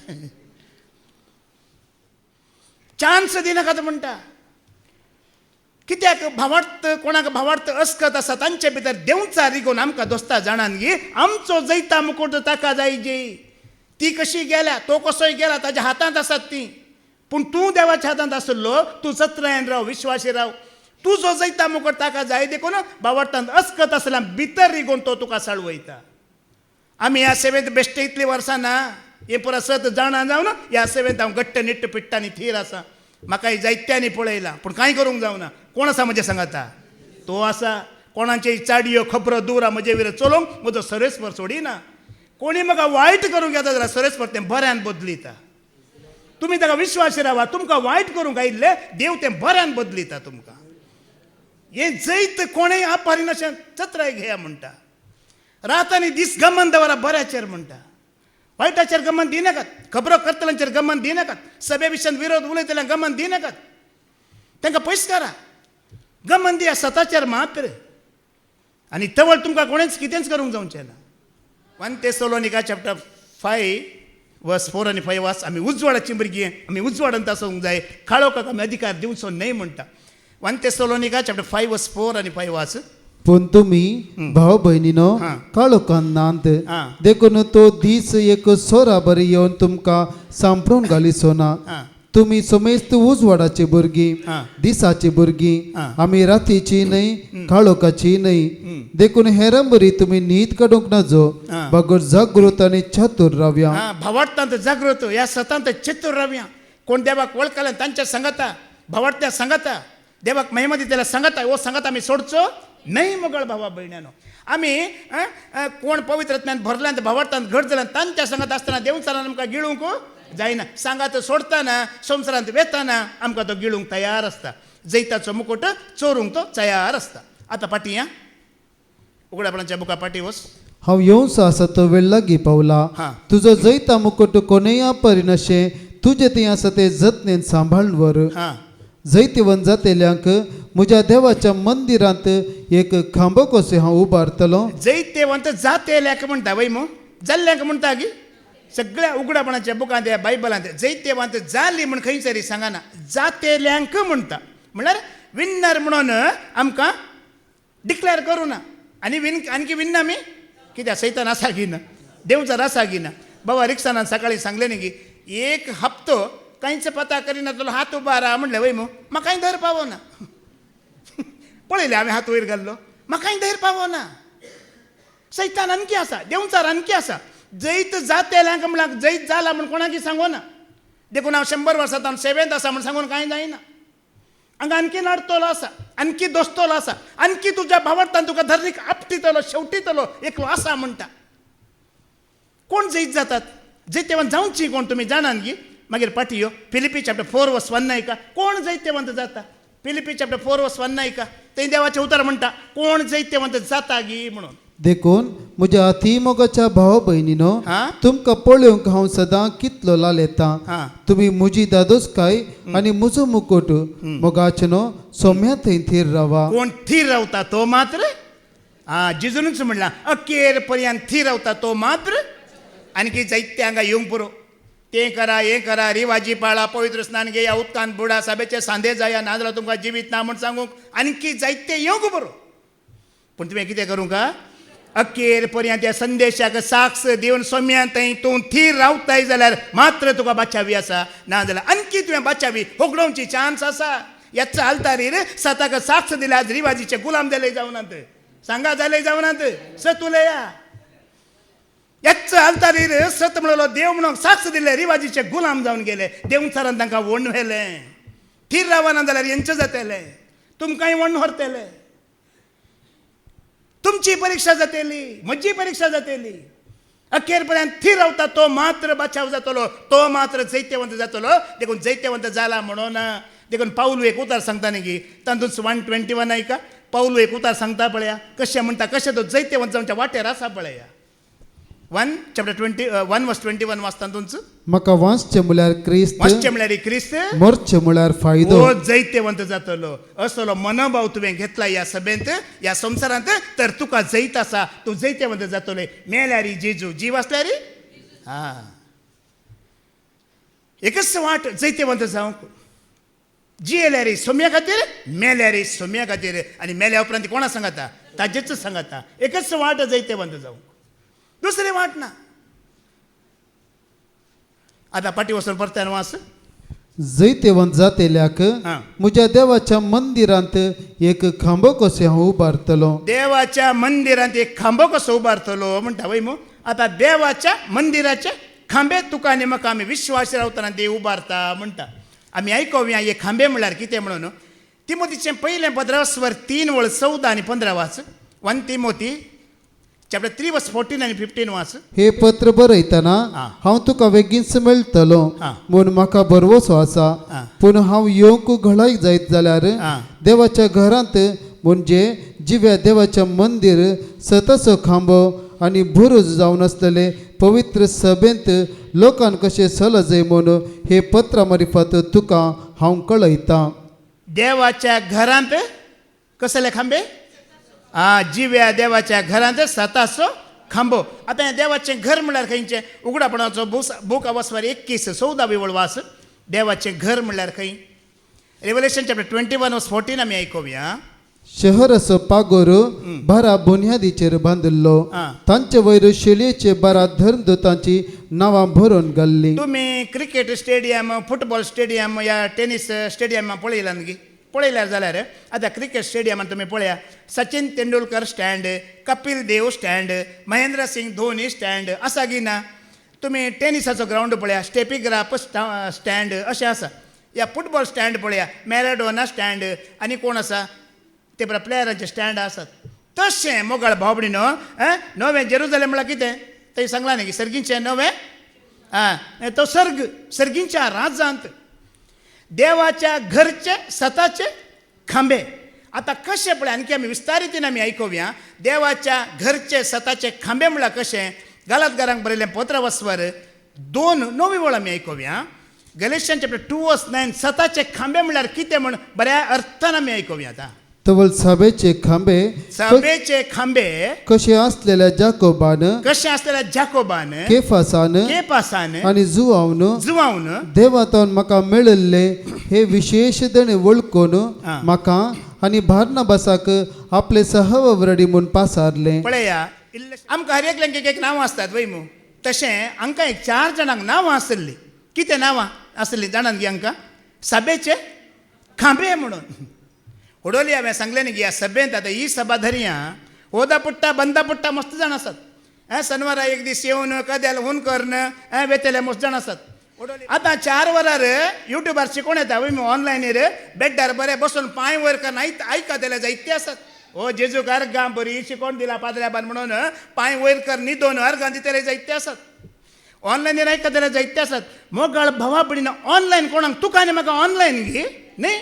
चान्स दिनाकात म्हणटा. कित्याक भावार्थ कोणाक भावार्थ अस्कत आसा तांचे भितर देवचार रिगोन आमकां दोस्ता जाणान गे आमचो जैता मुकुट ताका जाय जे ती कशी गेल्या तो कसोय गेला ताच्या हातांत आसात ती पूण तूं देवाच्या हातांत आसलो तूं सत्रायन राव विश्वासी राव तुजो जैता मुकुट ताका जाय देखून भावार्थांत अस्कत आसल्या भितर रिगोन तो तुका साळवयता. आमी ह्या सेवेंत बेश्टे इतली वर्सां ना हे पुरा सत जाणा जावन ह्या सेवेंत हांव घट्ट निट्ट पिट्टांनी थीर आसा म्हाकाय जायत्यांनी पळयला पूण कांय करूंक जावना. कोण आसा म्हजे सांगाता तो आसा कोणाचे चाडयो खबरो दूर म्हजे विर चलोवंक म्हजो सरेस्पर सोडिना. कोणी म्हाका वायट करूंक येता जाल्यार सरेस्पर तें बऱ्यान बदलिता. तुमी ताका विश्वास रावा तुमकां वायट करूंक आयिल्ले देव तें बऱ्यान बदलिता तुमकां. हे जैत कोणेय आपारीन अशें चत्राय घेया म्हणटा. रात आनी दीस गमन दवरा बऱ्याचेर म्हणटा वायटाचेर गमन दिनाकात खबरो करतल्यांचेर गमन दिनाकात सभे विशयान विरोध उलयतल्यांक गमन दिनाकात तांकां पयस करा गमन दिया सताचेर मात्र आनी तवळ तुमकां कोणेच कितेंच करूंक जावचें ना. 1 Thessalonica chapter 5:4 आनी 5 वाच आमी उजवाडाची भुरगीं आमी उजवाडांत आसूंक जाय काळोखाक आमी अधिकार दिवचो न्हय म्हणटा. 1 Thessalonica chapter 5:4 आनी 5 वाच. पूण तुम्ही भाव बहिणीनो काळोखान नांत देखून तो दीस एक सोरा बरी येवन तुमकां सांपळून घालिसो ना. तुम्ही समेस्त उजवाडाची भुरगीं दिसाची भुरगीं आमी रातीची न्हय काळोखाची न्हय देखून हेरां बरी तुम्ही न्हीद काडूंक नजो बगर जागृत आनी चतुर रावया. भावार्थांत जागृत ह्या सतांत चतुर रावया. कोण देवाक वळखले तांच्या सांगता भावार्थ्या सांगता देवाक महिमा दितेल्या सांगता हो सांगता आमी सोडचो न्हय मोगळ भावा भयण्यानो. आमी कोण पवित्रत्म्यान भरल्यान भावार्थांत घट जाल्यान तांच्या सांगत आसतना देवचारान आमकां गिळूंक जायना. सांगात सोडताना संवसारांत वेताना आमकां तो गिळूंक तयार आसता. जैताचो मुकुट चोरूंक तो तयार आसता. आतां पाटी उगडापणाच्या बुका पाटी वच. हांव येवंसो आसा तो वेळ लागीं पावला. तुजो जैता मुकुट कोणेय आपरीन अशें तुजें थंय आसा तें जतनेन सांबाळून व्हर. जैतवन जातेल्यांक म्हज्या देवाच्या मंदिरांत एक खांबो कसो हांव उबारतलो. जैतवंत जातेल्यांक म्हणटा वय मो जाल्ल्यांक म्हणटा गी सगळ्या उगडापणाच्या बुकांत बायबलांत जैतवंत जाली म्हण खंयसरी सांगना जातेल्यांक म्हणटा. म्हळ्यार विन्नर म्हणून आमकां डिक्लेअर करूं ना आनी आणखी विन्ना आमी कित्याक सैतान आसा घेयना देवचार आसा घेयना. बाबा रिक्षानान सकाळी सांगलें न्ही की एक हप्तो कांयच पता करिना तुला हात उबा राहा म्हणलें वय मो म्हाकाय धर पावो ना. पळयलें हांवें हात वयर घाल्लो म्हाकाय धर पावो ना. सैतान आणखी आसा देवचार आणखी आसा. जैत जातेल्यांक म्हळ्यार जैत जाला म्हण कोणाकी सांगो ना. देखून हांव 100 वर्सां सेवेंत आसा म्हण सांगून कांय जायना. हांगा आणखी नाडटलो आसा आणखी दोस्तलो आसा आणखी तुज्या भावार्थान तुका धरणीक आपटितलो शेवटितलो एकलो आसा म्हणटा. कोण जैत जातात जैतवंत जावची कोण तुमी जाणान गी. मागीर पाटी फिलिपी चॅप्टर 4:1 आयका कोण जैतवंत जाता. फिलिपी चॅप्टर 4:1 आयका थंय देवाचें उतर म्हणटा कोण जैतवंत जाता गी म्हणून. देखून म्हज्या अतिमोगाच्या भाव भयणीनो तुमकां पळोवंक हांव सदां कितलो लालेता. तुमी म्हजी दादोसकाय आनी म्हजो मुकुट मोगाचनो सोम्या थंय थीर रावा. कोण थीर रावता तो मात्र जिजूनच म्हणला अखेर पर्यंत थीर रावता तो मात्र. आणखी जायते हांगा येवंक पुरो तें करा हें करा रिवाजी पाळा पवित्र स्नान घेया उदकांत बुडा सभेचे सांदे जाया नाजाल्यार तुमकां जिवीत ना म्हण सांगूंक आणखी जायते येवंक बरो. पूण तुवें कितें करूंक अखेर पर्यंत त्या संदेशाक साक्ष दिवन सोम्या थंय तूं थीर रावताय जाल्यार मात्र तुका बाचावी आसा नाजाल्यार आणखी तुवें बाचावी होगडोवची चान्स आसा. ह्याच्या आलतारीर सताक साक्ष दिल्या आज रिवाजीचे गुलाम जाले जावनात सांगा जाले जावनात सत उलया. ह्याच आलतारीर सत म्हणलो देव म्हणून साक्ष दिले रिवाजीचे गुलाम जावन गेले. देवचारान तांकां वण व्हेलें. थीर रावना जाल्यार हेंचें जातलें तुमकांय वण व्हरतले. तुमची परीक्षा जातेली, म्हजी परीक्षा जातेली. अखेरपर्यंत थीर रावता तो मात्र बचाव जातलो, तो मात्र जैत्यवंत जातलो. देखून जैत्यवंत झाला म्हणून देखून पाऊल एक उतार सांगता न्ही की तातूंच 121 आहे का. पाऊल एक उतार सांगता पळया कशें म्हणटा, कशें तो जैत्यवंत जावच्या वाटेर आसा पळया. 1 chapter 21 verse 21 वाचता तुमचं. म्हाका वाचचें म्हळ्यार क्रिस्त, वाचचें म्हळ्यार क्रिस्त, मरचें म्हळ्यार फायदो. हो जैत्यवंत जातलो असलो मनोभाव तुवें घेतला ह्या सभेंत, ह्या संवसारांत, तर तुका जैत आसा, तूं जैत्यवंत जातले. मेल्यार जेजू, जीव आसल्यार हा एकच वाट जैत्यवंत जावंक. जियेल्यार सोम्या खातीर, मेल्यार सोम्या खातीर. आनी मेल्या उपरांत कोणा सांगता, ताजेच सांगता. एकच वाट जैत्यवंत जावंक, दुसरी वाट ना. आता पाठी वचून परत्यान वाच. जैत्यवंत जातेल्याक हा. म्हज्या देवाच्या मंदिरांत एक खांबो कसो हांव उबारतलो. देवाच्या मंदिरांत एक खांबो कसो उबारतलो म्हणटा वय मो. आता देवाच्या मंदिराचे खांबे तुका आनी म्हाका आमी विश्वास रावतना ते उबारता म्हणटा. आमी आयकोवया हे खांबे म्हळ्यार कितें म्हणून. तिमोथीचें पयलें 15:14 आनी 15 वाच. 1 Timothy chapter 3 verse 14 आनी 15 वाच. हे पत्र बरयतना हांव तुका बेगीनच मेळटलो म्हूण म्हाका भरवसो आसा. पूण हांव येवंक घडाय जायत जाल्यार देवाच्या घरांत म्हणजे जिव्या देवाच्या मंदीर सतसो खांबो आनी बुरूज जावन आसलेले पवित्र सभेंत लोकांक कशें चलजय म्हूण हे पत्रा मार्फत तुका हांव कळयतां. देवाच्या घरांत कसले खांबे. जिव्या देवाच्या घरांत सतासो खांबो. आता हें देवाचें घर म्हळ्यार खंयचें. उगडापणाचो बूक ऑफ वर्स 21 14 वळ वाच. देवाचें घर म्हळ्यार खंय. रेवलेशन chapter 21 verse 14 आमी आयकोवया. शहर असो पागोर बारा बुन्यादीचेर बांदिल्लो. तांचे वयर शेलयेचे 12 धर्मदूतांची नांवां बरोवन घाल्लीं. तुमी क्रिकेट स्टेडियम, फुटबॉल स्टेडियम या टेनिस स्टेडियम पळयला न्ही. पळयल्यार जाल्यार आतां क्रिकेट स्टेडियमांत तुमी पळया. Sachin Tendulkar stand, Kapil Dev stand, Mahendra Singh Dhoni stand आसा की ना. तुमी टेनिसाचो ग्रावंड पळया, स्टेपी ग्राफ स्टँड अशें आसा. या फुटबॉल स्टँड पळया, मॅराडोना स्टँड आनी कोण आसा ते पळय प्लेयरांचे स्टँड आसात. तशें मोगाळ भावबडीनो नवें जेरुजलेम म्हळ्यार कितें थंय सांगलां न्ही की सर्गींचें नवें तो सर्गींच्या राजांत देवाच्या घरचे सताचे खांबे. आता कशें पळय आणखी आमी विस्तारीतीन आमी आयकोवया. देवाच्या घरचे सताचे खांबे म्हळ्यार कशें. गलातकारांक बरयलें पत्र वस्वर 2:9 वळ आमी आयकोवया. गलेशियन chapter 2 verse 9 सताचे खांबे म्हळ्यार कितें म्हण बऱ्या अर्थान आमी आयकोवया. आता तवल सभेचे खांबे, सभेचे खांबे कशे असलेल्या जाकोबान, कशें आसलेल्या जाकोबान, केफासान आनी जुवावन देवातावन म्हाका मेळिल्ले हे विशेष दणे वळखून म्हाका आनी बार्नाबासाक आपले सहवर्ती म्हूण पासारले. पळया आमकां हर एकल्यांक एक नांवां आसतात वय मू. तशें हांकां एक 4 जाणांक नांवां आसलीं. कितें नांवां आसलीं जाणात गी हांकां. सभेचे खांबे म्हणून उडोवली हांवें सांगलें न्ही की ह्या सभेंत आतां ही सभा धरया होदा पुट्टा बंदा पुट्टा मस्त जाण आसात. शनिवारा एक दीस येवन कदेल हून करन वेतेले मस्त जाण आसात. आतां 4 वरार युट्यूबार शिकोवन येता वय ऑनलायनीर बेड्डार बरें बसून पांय वयर करन आयकतले जायते आसात. हो जेजूक अर्गां बरी शिकोवन दिला पाद्र्याबान म्हणून पांय वयर कर न्हिदोन अर्गां दितले जायते आसात. ऑनलायनीर आयकतले जायते आसात. मोगाळ भावा पडिना ऑनलायन कोणाक तुका आनी म्हाका ऑनलायन घे न्ही.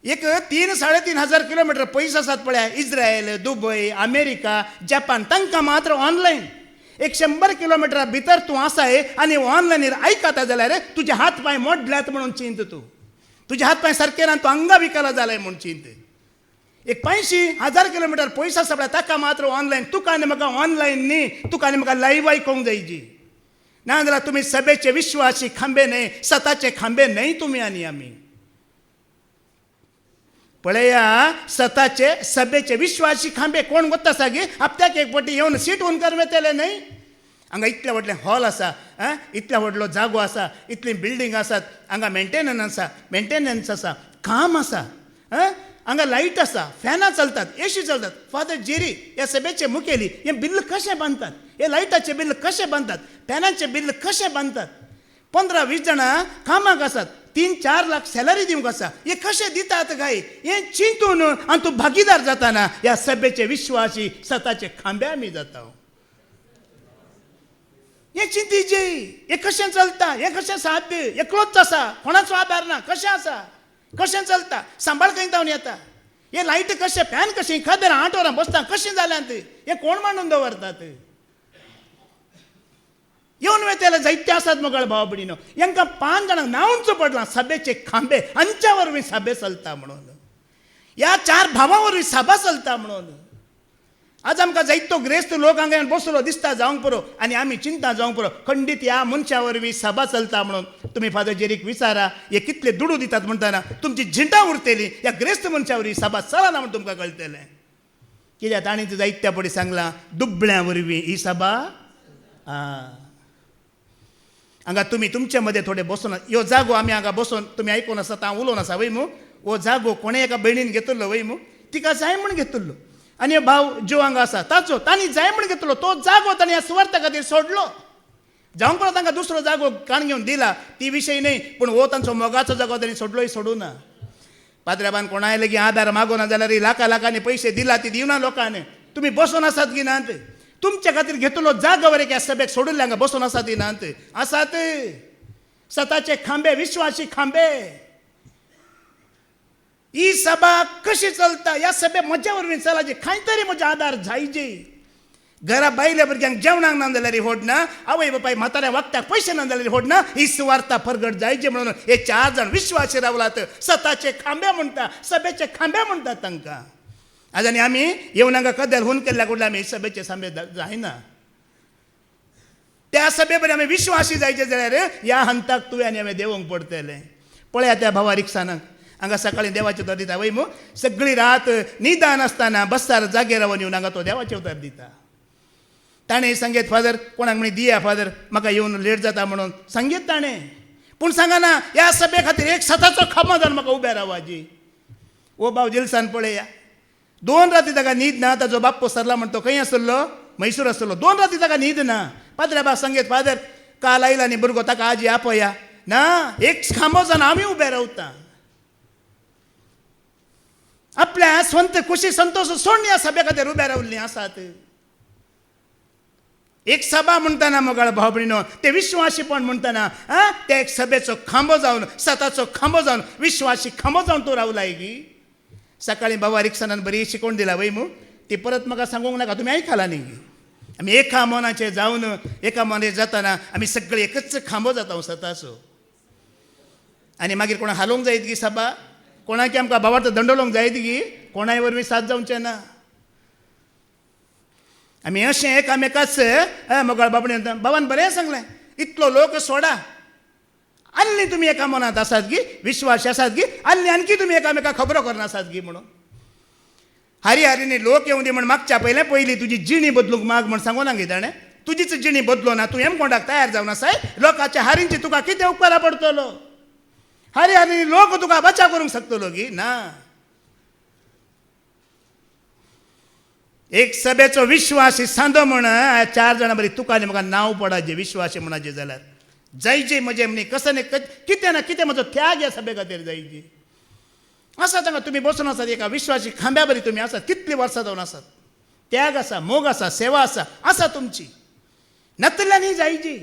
एक 3-3.5 हजार किलोमीटर पयस आसात पळया. इस्रायल, दुबय, अमेरिका, जपान तांकां मात्र ऑनलायन. 100 किलोमिटरा भितर तूं आसाय आनी ऑनलायनीर आयकता जाल्यार तुजे हात पांय मोडल्यात म्हणून चिंत. तूं तुजे हात पांय सारके ना, तूं अंगा विकला जालें म्हणून चिंत. एक 85,000 किलोमिटर पयस आसा पळय ताका मात्र ऑनलायन. तुका आनी म्हाका ऑनलायन न्ही, तुका आनी म्हाका लायव्ह आयकोंक जायची. नाजाल्यार तुमी सभेचे विश्वासी खांबे न्हय, सताचे खांबे न्हय तुमी आनी आमी. पळया सताचे सभेचे विश्वासी खांबे कोण वता सागे हप्त्याक एक पटी येवन सीट होऊन कर वेतेले न्हय. हांगा इतल्या व्हडलें हॉल आसा, इतल्या व्हडलो जागो आसा, इतली बिल्डींग आसात, हांगा मेंटेनन्स आसा, काम आसा, हांगा लायट आसा, फॅनां चलतात, एसी चलतात. फादर जेरी ह्या सभेचे मुखेली हे बिल्ल कशें बांदतात, हे लायटाचे बिल्ल कशें बांदतात, फॅनाचे बिल्ल कशें बांदतात. 15-20 जाणां कामाक आसात. 3-4 लाख सॅलरी दिवंक आसा. हे कशें दितात काय हे चिंतून आनी तूं भागीदार जाताना ह्या सभेचे विश्वासी सताचे खांबे आमी जाता. हे चिंतीचे हे कशें चलता, हे कशें साध्य, एकलोच आसा, कोणाचो आधार ना, कशें आसा, कशें चलता, सांबाळ खंय जावन येता, हे लायट कशें, फॅन कशें, खादर 8 वरां बसता कशें जाल्यात, हे कोण मांडून दवरतात. येवन वेतेले जायते आसात मोगळ भाव भयणीनो. हांकां 5 जाणांक नांवचो पडला सभेचे खांबे, हांच्या वरवीं सभे चलता म्हणून, ह्या 4 भावां वरवीं सभा चलता म्हणून. आज आमकां जायतो ग्रेस्त लोक हांगा बसलो दिसता जावंक पुरो आनी आमी चिंता जावंक पुरो खंडीत ह्या मनशा वरवीं सभा चलता म्हणून. तुमी फादर जेरीक विचारा हे कितले दुडू दितात म्हणटाना तुमची झिंटा उरतली ह्या ग्रेस्त मनशा वरवीं सभा चलना म्हण तुमकां कळटलें. कित्याक तांणी जायत्या पडी सांगलां दुबळ्या वरवीं ही सभा. हांगा तुमी तुमचे मदें थोडे बसून ह्यो जागो आमी हांगा बसून तुमी आयकून आसात हांव उलोवन आसा वय मू. हो जागो कोणें एका भयणीन घेतलो वय मू, तिका जाय म्हण घेतलो आनी भाव जो हांगा आसा ताचो तांणी जाय म्हण घेतलो तो जागो तांणी ह्या सुवार्था खातीर सोडलो. जावंक परत तांकां दुसरो जागो काण घेवन दिला ती विशय न्हय, पूण हो तांचो मोगाचो जागो तांणी सोडलोय सोडूं ना. पाद्र्याबान कोणाय लेगीत आदार मागोना जाल्यार लाखांनी पयशे दिला ती दिवना लोकांनी. तुमी बसून आसात की नात, तुमच्या खातीर घेतलो जागो वर ह्या सभेक सोडून हांगा बसून आसात की नात, आसात. सताचे खांबे, विश्वासी खांबे. ही सभा कशी चलता ह्या सभे म्हज्या वरवीं चलाचे, खंय तरी म्हजो आदार जायचे. घरा बायल्या भुरग्यांक जेवणाक ना जाल्यार होडना, आवय बापाय म्हाताऱ्या वागत्याक पयशे ना जाल्यार होडना. ही सुवार्ता परगट जायचे म्हणून हे 4 जाण विश्वासी रावलात. सताचे खांबे म्हणटा, सभेचे खांबे म्हणटात तांकां. आज आनी आमी येवन हांगा कदेल हुन केल्ल्या कडल्यान आमी सभेचे खांबे जायना. त्या सभे बरें आमी विश्वासी जायचे जाल्यार ह्या हंताक तुवें आनी हांवें देवूंक पडटलें. पळया त्या भावा रिक्षानाक हांगा सकाळीं देवाचें उतर दिता वय मू. सगळी रात निदान आसतना बसार जागेर रावन येवन हांगा तो देवाचें उतर दिता. ताणें सांगेत फादर कोणाक म्हणी दिया फादर म्हाका येवन लेट जाता म्हणून सांगेत ताणें. पूण सांगना ह्या सभे खातीर एक सताचो खांबो जावन म्हाका उबे रावाजी. ओ भाव जिल्सान पळया 2 राती ताका न्हीद ना. ताजो बाप्पो सरला म्हणटा तो खंय आसलो, मैसूर आसलो. 2 राती ताका न्हीद ना. पाद्र्या बा सांगेत फादर काल आयला न्ही भुरगो ताका आजी आपया ना. एक खांबो जावन आमी उबे रावता. आपल्या स्ವಂತ खुशी संतोष सोडून ह्या सभे खातीर उबे रावल्लीं आसात. एक सभा म्हणटाना मोगाळ भाव भयणीनो ते विश्वासीपण म्हणटाना ते एक सभेचो खांबो जावन सताचो खांबो जावन विश्वासी खांबो जावन तूं रावलाय की. सकाळीं बाबा रिक्षानान बरी शिकोवन दिला वय मू. ती परत म्हाका सांगूंक नाका, तुमी आयकला न्ही. आमी एका मनाचे जावन एका मने जाताना आमी सगळे एकच खांबो जाता सताचो. आनी मागीर कोणाक हालोवंक जायत की सभा, कोणाक आमकां भावार्थ दंडोवंक जायत की कोणाय वरवीं साथ जावचें ना. आमी अशें एकामेकाच मोगाळ बाबडे बाबान बरें सांगलें इतलो लोक सोडा आनी तुमी एका मनांत आसात की विश्वास आसात की आनी आणकी तुमी एकामेकाक खबरो करनासात की म्हणून. हारी हारीनी लोक येवं दी म्हण मागच्या पयलीं तुजी जिणी बदलूंक माग म्हण सांगूं ना गे ताणें. तुजीच जिणी बदलो ना, तूं हेम कोणाक तयार जावन आसाय. लोकांच्या हारींची तुका कितें उपकारा पडटलो. हारी हारीनी लोक तुका बचाव करूंक शकतलो की ना. एक सभेचो विश्वासी सांदो म्हण 4 जाणां बरी तुका आनी म्हाका नांव पडाचे विश्वासी म्हणाचे जाल्यार जायचे म्हजे म्हणी कसं न्ही कितें ना कितें म्हजो त्याग ह्या सभे खातीर जायची. आसात हांगा तुमी बसून आसात एका विश्वासी खांब्या बरी तुमी आसात. कितलीं वर्सां जावन आसात. त्याग आसा, मोग आसा, सेवा आसा तुमची. नतल्यांनी जायची.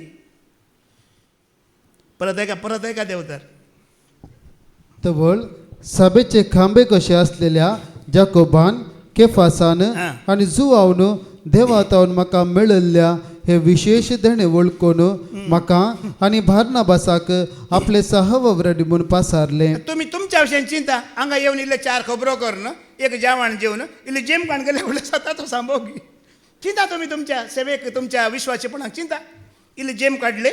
परत एका देवतर तवळ सभेचे खांबे कशे असलेल्या जाकोबान केफासान आणि जुआवन देवातावन म्हाका मेळिल्ल्या हे विशेष देणे वळखून म्हाका आनी बार्नाबासाक आपले सहवव्रडी म्हूण पासारले. तुमी तुमच्या विशयान चिंता हांगा येवन इल्ले 4 खबरो करन एक जेवण जेवन इल्ले जेम काण गेले उलय स्वता तो सांभोगी. चिंता तुमी तुमच्या सेवेक तुमच्या विश्वासीपणाक चिंता. इल्ले जेम काडले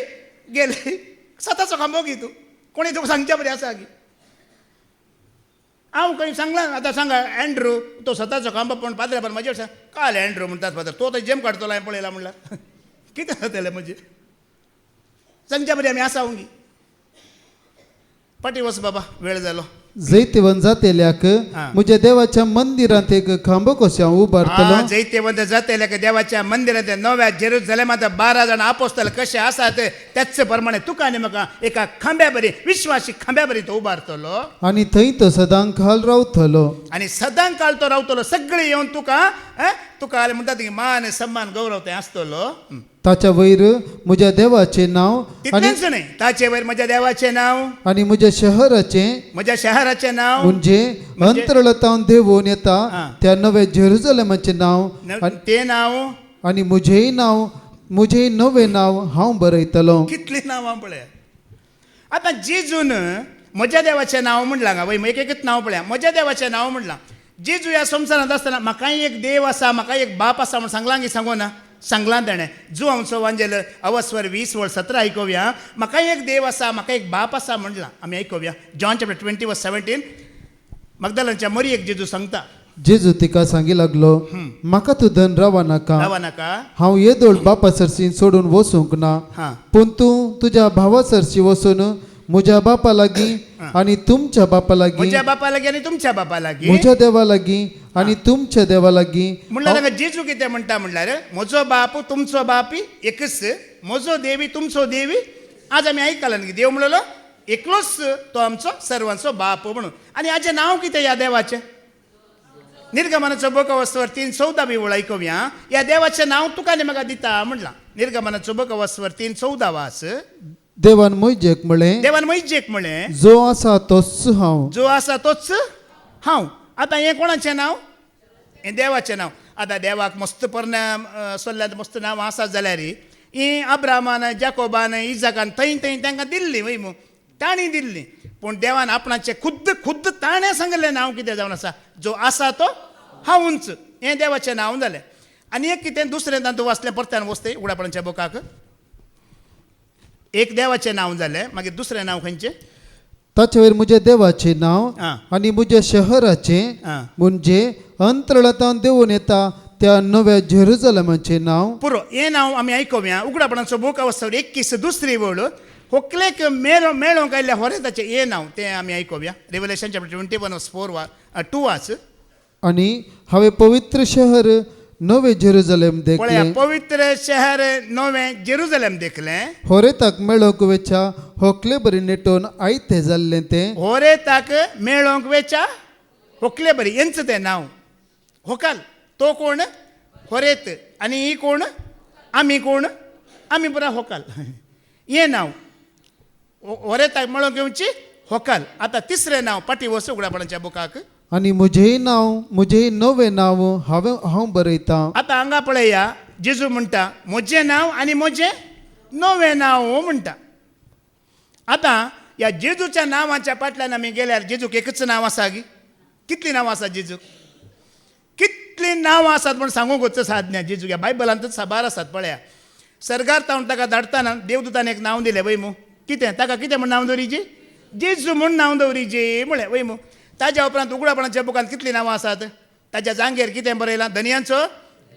गेले स्वताचो खांबोगी. तूं कोणी तुका सांगच्या बरी आसा की हांव खंय सांगलां. आतां सांगा एंड्रू तो स्वताचो खांबो पण पाद्र्या पण म्हाजे काल एंड्रू म्हणटात फादर तो थंय जेम काडटलो हांवें पळयला म्हणल्यार कितें जातलें म्हणजे सांगच्या बरी आमी आसा ओंगी. पाटी वच बाबा वेळ जालो. जैतेवन जातेल्याक म्हज्या देवाच्या मंदिरांत एक खांबो कशें हांव उबारतलो जैतेवंत जातेल्या देवाच्या मंदिरात नव्या जेरुसलेमात 12 जाण आपोस्तल कशे आसात त्याच प्रमाणे तुका आनी म्हाका एका खांब्या बरी विश्वासी खांब्या बरी तो उबारतलो आनी थंय तो सदां काल रावतलो आणि सदां काळ तो रावतलो सगळे येवन तुका तुका म्हणटात की मान सन्मान गौरव ते आसतलो ताच्या वयर म्हज्या देवाचें नांव तितलेंच न्हय ताचे वयर म्हज्या देवाचें नांव आनी म्हज्या शहराचें म्हज्या शहराचें नांव म्हणजे अंतरळतावन देवून येता त्या नव्या जेरुसलेमाचें नांव ते नांव आनी म्हजेंय नवें नांव हांव बरयतलो कितलीं नांवां पळय आतां जेजून म्हज्या देवाचें नांव म्हणलां गा वय एक एकच नांव पळया म्हज्या देवाचें नांव म्हणलां जेजू ह्या संवसारांत आसतना म्हाकाय एक देव आसा म्हाका एक बाप आसा म्हण सांगलां की सांगो ना सांगलां ताणें जो हांवचो वांजेल अवस्वर 20:17 आयकोवया म्हाका एक देव आसा म्हाका एक बाप आसा म्हणलां आमी आयकोवया जॉन चॅप्टर 20:17 मगदलाच्या मरियेक जेजू सांगता जेजू तिका सांगी लागलो म्हाका तूं धन रावा नाका हांव येदोळ बापा सरशी सोडून वचूंक ना पूण तूं तुज्या भावा सरशी वचून म्हज्या बापा लागीं आनी तुमच्या बापा लागीं म्हज्या बापा लागीं आनी तुमच्या बापा लागीं म्हज्या देवा लागीं आनी तुमच्या देवा लागीं म्हणल्यार जेजू कितें म्हणटा म्हणल्यार म्हजो बाप तुमचो बापी एकच म्हजो देवी तुमचो देवी आज आमी आयकलां न्ही देव म्हणलो एकलोच तो आमचो सर्वांचो बाप म्हणून आनी हाजें नांव कितें ह्या देवाचें निर्गमनाचो बूक वस्वर 3:14 बी आयकोवया ह्या देवाचें नांव तुका आनी म्हाका दिता म्हणलां निर्गमनाचो बूक वस्वर 3:14 वाच देवान मोइजेक म्हळें जो आसा तोच हांव आतां हें कोणाचें नांव हें देवाचें नांव आतां देवाक मस्त पोरण्या सोल्ल्यांत मस्त नांव आसात जाल्यार ही अब्रामान जाकोबान इजाकान थंय तांकां दिल्लीं वय मू तांणी दिल्लीं पूण देवान आपणाचें खुद्द ताणें सांगलें नांव कितें जावन आसा जो आसा तो हांवूच हें देवाचें नांव जालें आनी एक कितें दुसरें तातूंत वाचलें परत्यान वचतें उगडापणाच्या बुकाक एक देवाचें नांव जालें मागीर दुसरें नांव खंयचें ताचे वयर म्हज्या देवाचें नांव आनी म्हज्या शहराचें म्हणजे अंतरळतावन देवून येता त्या नव्या जेरुसलेमाचें नांव पुरो हें नांव आमी आयकोवया उगडापणाचो बूक वस्वर 21 दुसरी वळ होकलेक मेळोंक आयिल्ल्या होरेताचें हें नांव तें आमी आयकोवया रेवलेशन चॅप्टर 21:2 वाच आनी हांवें पवित्र शहर नवे जेरुसलेम देखलें पवित्र शहर नवें जेरुसलेम देखलें होरेताक मेळोंक वेचा होकले बरी नेटोवन आयते जाल्लें तें होरेताक मेळोंक वेचा होकले बरी हेंच तें नांव होकाल तो कोण होरेत आनी ही कोण आमी पुरा होकाल हें नांव होरेताक मेळोंक येवची होकाल आतां तिसरें नांव पाटी वच उगडापणाच्या बुकाक आनी म्हजेंय नवें नांव हांव बरयतां आतां हांगा पळया जेजू म्हणटा म्हजें नांव आनी म्हजें नवें नांव म्हणटा आतां ह्या जेजूच्या नांवाच्या फाटल्यान आमी गेल्यार जेजूक एकच नांव आसा गी कितलीं नांवां आसात जेजूक कितलीं नांवां आसात म्हण सांगूंक वचचो साधन्या जेजूक ह्या बायबलांतच साबार आसात पळया सरगार तावन ताका धाडटाना देवदूतान एक नांव दिलें वय मू कितें ताका कितें म्हण नांव दवरिची जेजू म्हूण नांव दवरिची म्हळें वय मू ताज्या उपरांत उगडापणाच्या बुकांत कितलीं नांवां आसात ताज्या जांगेर कितें बरयलां धनयांचो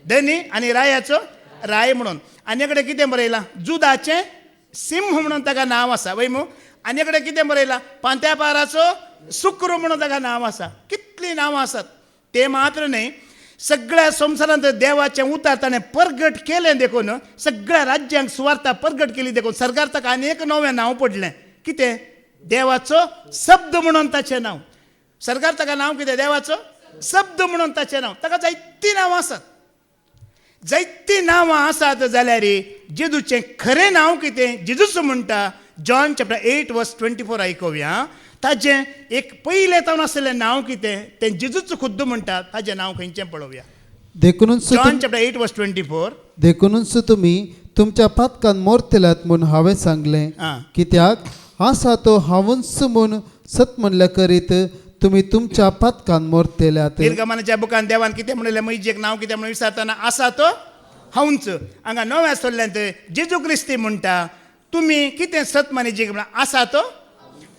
धनी आनी रायाचो राय म्हणून आनी कडेन कितें बरयलां जुदाचें सिंह म्हणून ताका नांव आसा वय मू आनी कडेन कितें बरयलां पांत्या पाराचो सुक्र म्हणून ताका नांव आसा कितलीं नांवां आसात ते मात्र न्हय सगळ्या संवसारांत देवाचें उतार ताणें परगट केलें देखून सगळ्या राज्यांक सुवार्ता परगट केली देखून सरकार ताका आनी एक नवें नांव पडलें कितें देवाचो शब्द म्हणून ताचें नांव सरकार ताका नांव कितें देवाचो शब्द म्हणून ताचें नांव ताका जायतीं नांवां आसात जाल्यार जेजूचें खरें नांव कितें जेजूच म्हणटा जॉन चॅप्टर 8:24 आयकोवया ताजें एक पयलें तावन आसलें नांव कितें तें जेजूच खुद्द म्हणटा ताजें नांव खंयचें पळोवया जॉन चॅप्टर 8:24 देखूनच तुमी तुमच्या पातकान मोरतेल्यात म्हूण हांवें सांगलें कित्याक आसा तो हांवूच म्हूण सत म्हणल्या करीत तुमी तुमच्या पातकान मोरतेल्यात निर्गमनाच्या बुकान देवान कितें म्हणलें मैजेक नांव कितें म्हणून विचारतना आसा तो हांवूच हांगा नव्या सोल्ल्यांत जेजू क्रिस्ती म्हणटा तुमी कितें सत मानिजेक म्हणा आसा तो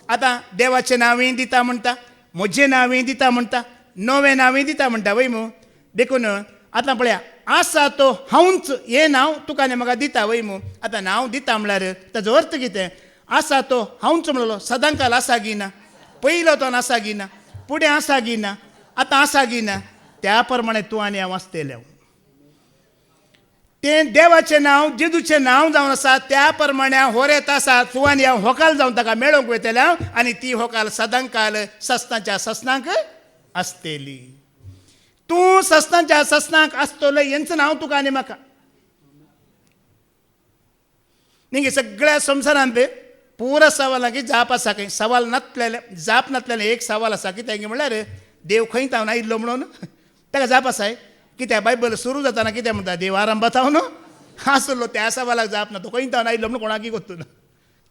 आतां देवाचें नांवय दिता म्हणटा म्हजें नांवय दिता म्हणटा नवें नांवय दिता म्हणटा वय मू देखून आतां पळया आसा तो हांवूच हें नांव तुका आनी म्हाका दिता वय मू आतां नांव दिता म्हळ्यार ताजो अर्थ कितें आसा तो हांवूच म्हणलो सदां काल आसा गी ना पयलो तो आसा गिना फुडें आसा गिना आतां आसा गिना त्या प्रमाणे तूं आनी हांव आसतले तें देवाचें नांव जेजूचें नांव जावन आसा त्या प्रमाणे हांव होरेत आसा तूं आनी हांव होकाल जावन ताका मेळोंक वयतले हांव आनी ती होकाल सदांकाल सस्तांच्या सस्नांक आसतली तूं सस्तांच्या सस्नांक आसतलो हेंच नांव तुका आनी म्हाका निंगे सगळ्या संवसारांत पुरा सवालांकी जाप आसा खंय सवाल नासलेले जाप नासलेले एक सवाल आसा कित्याक म्हणल्यार देव खंय तावन आयिल्लो म्हणून ताका जाप आसाय कित्याक बायबल सुरू जाताना कितें म्हणटा देव आरंभात हांव न्हू आसलो त्या सवालाक जाप ना तो खंय तावन आयिल्लो म्हणून कोणाकी गोत्तू ना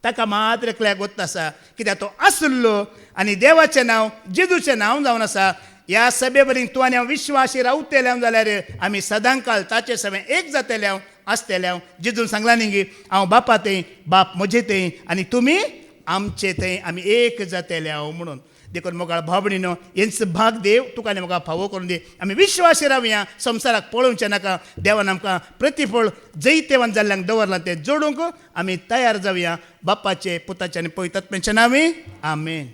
ताका मात्र एकल्याक गोत्त आसा कित्याक तो आसलो आनी देवाचें नांव जेजूचें नांव जावन आसा ह्या सभे वरवीं तूं आनी हांव विश्वासी रावतले जाल्यार आमी सदांकाल ताचे सवे एक जातले आसतले जेजून सांगला न्ही हांव बापा थंय बाप म्हजे थंय आनी तुमी आमचे थंय आमी एक जातले म्हणून देखून मोगाळ भावणीनो हेंच भाग देव तुका आनी म्हाका फावो करून दी आमी विश्वासी रावया संवसाराक पळोवचें नाका देवान आमकां प्रतिफळ जैतेवान जाल्ल्यांक दवरलां तें जोडूंक आमी तयार जावया बापाचे पुताचे आनी पवित्र आत्म्याचे नांवी आमेन.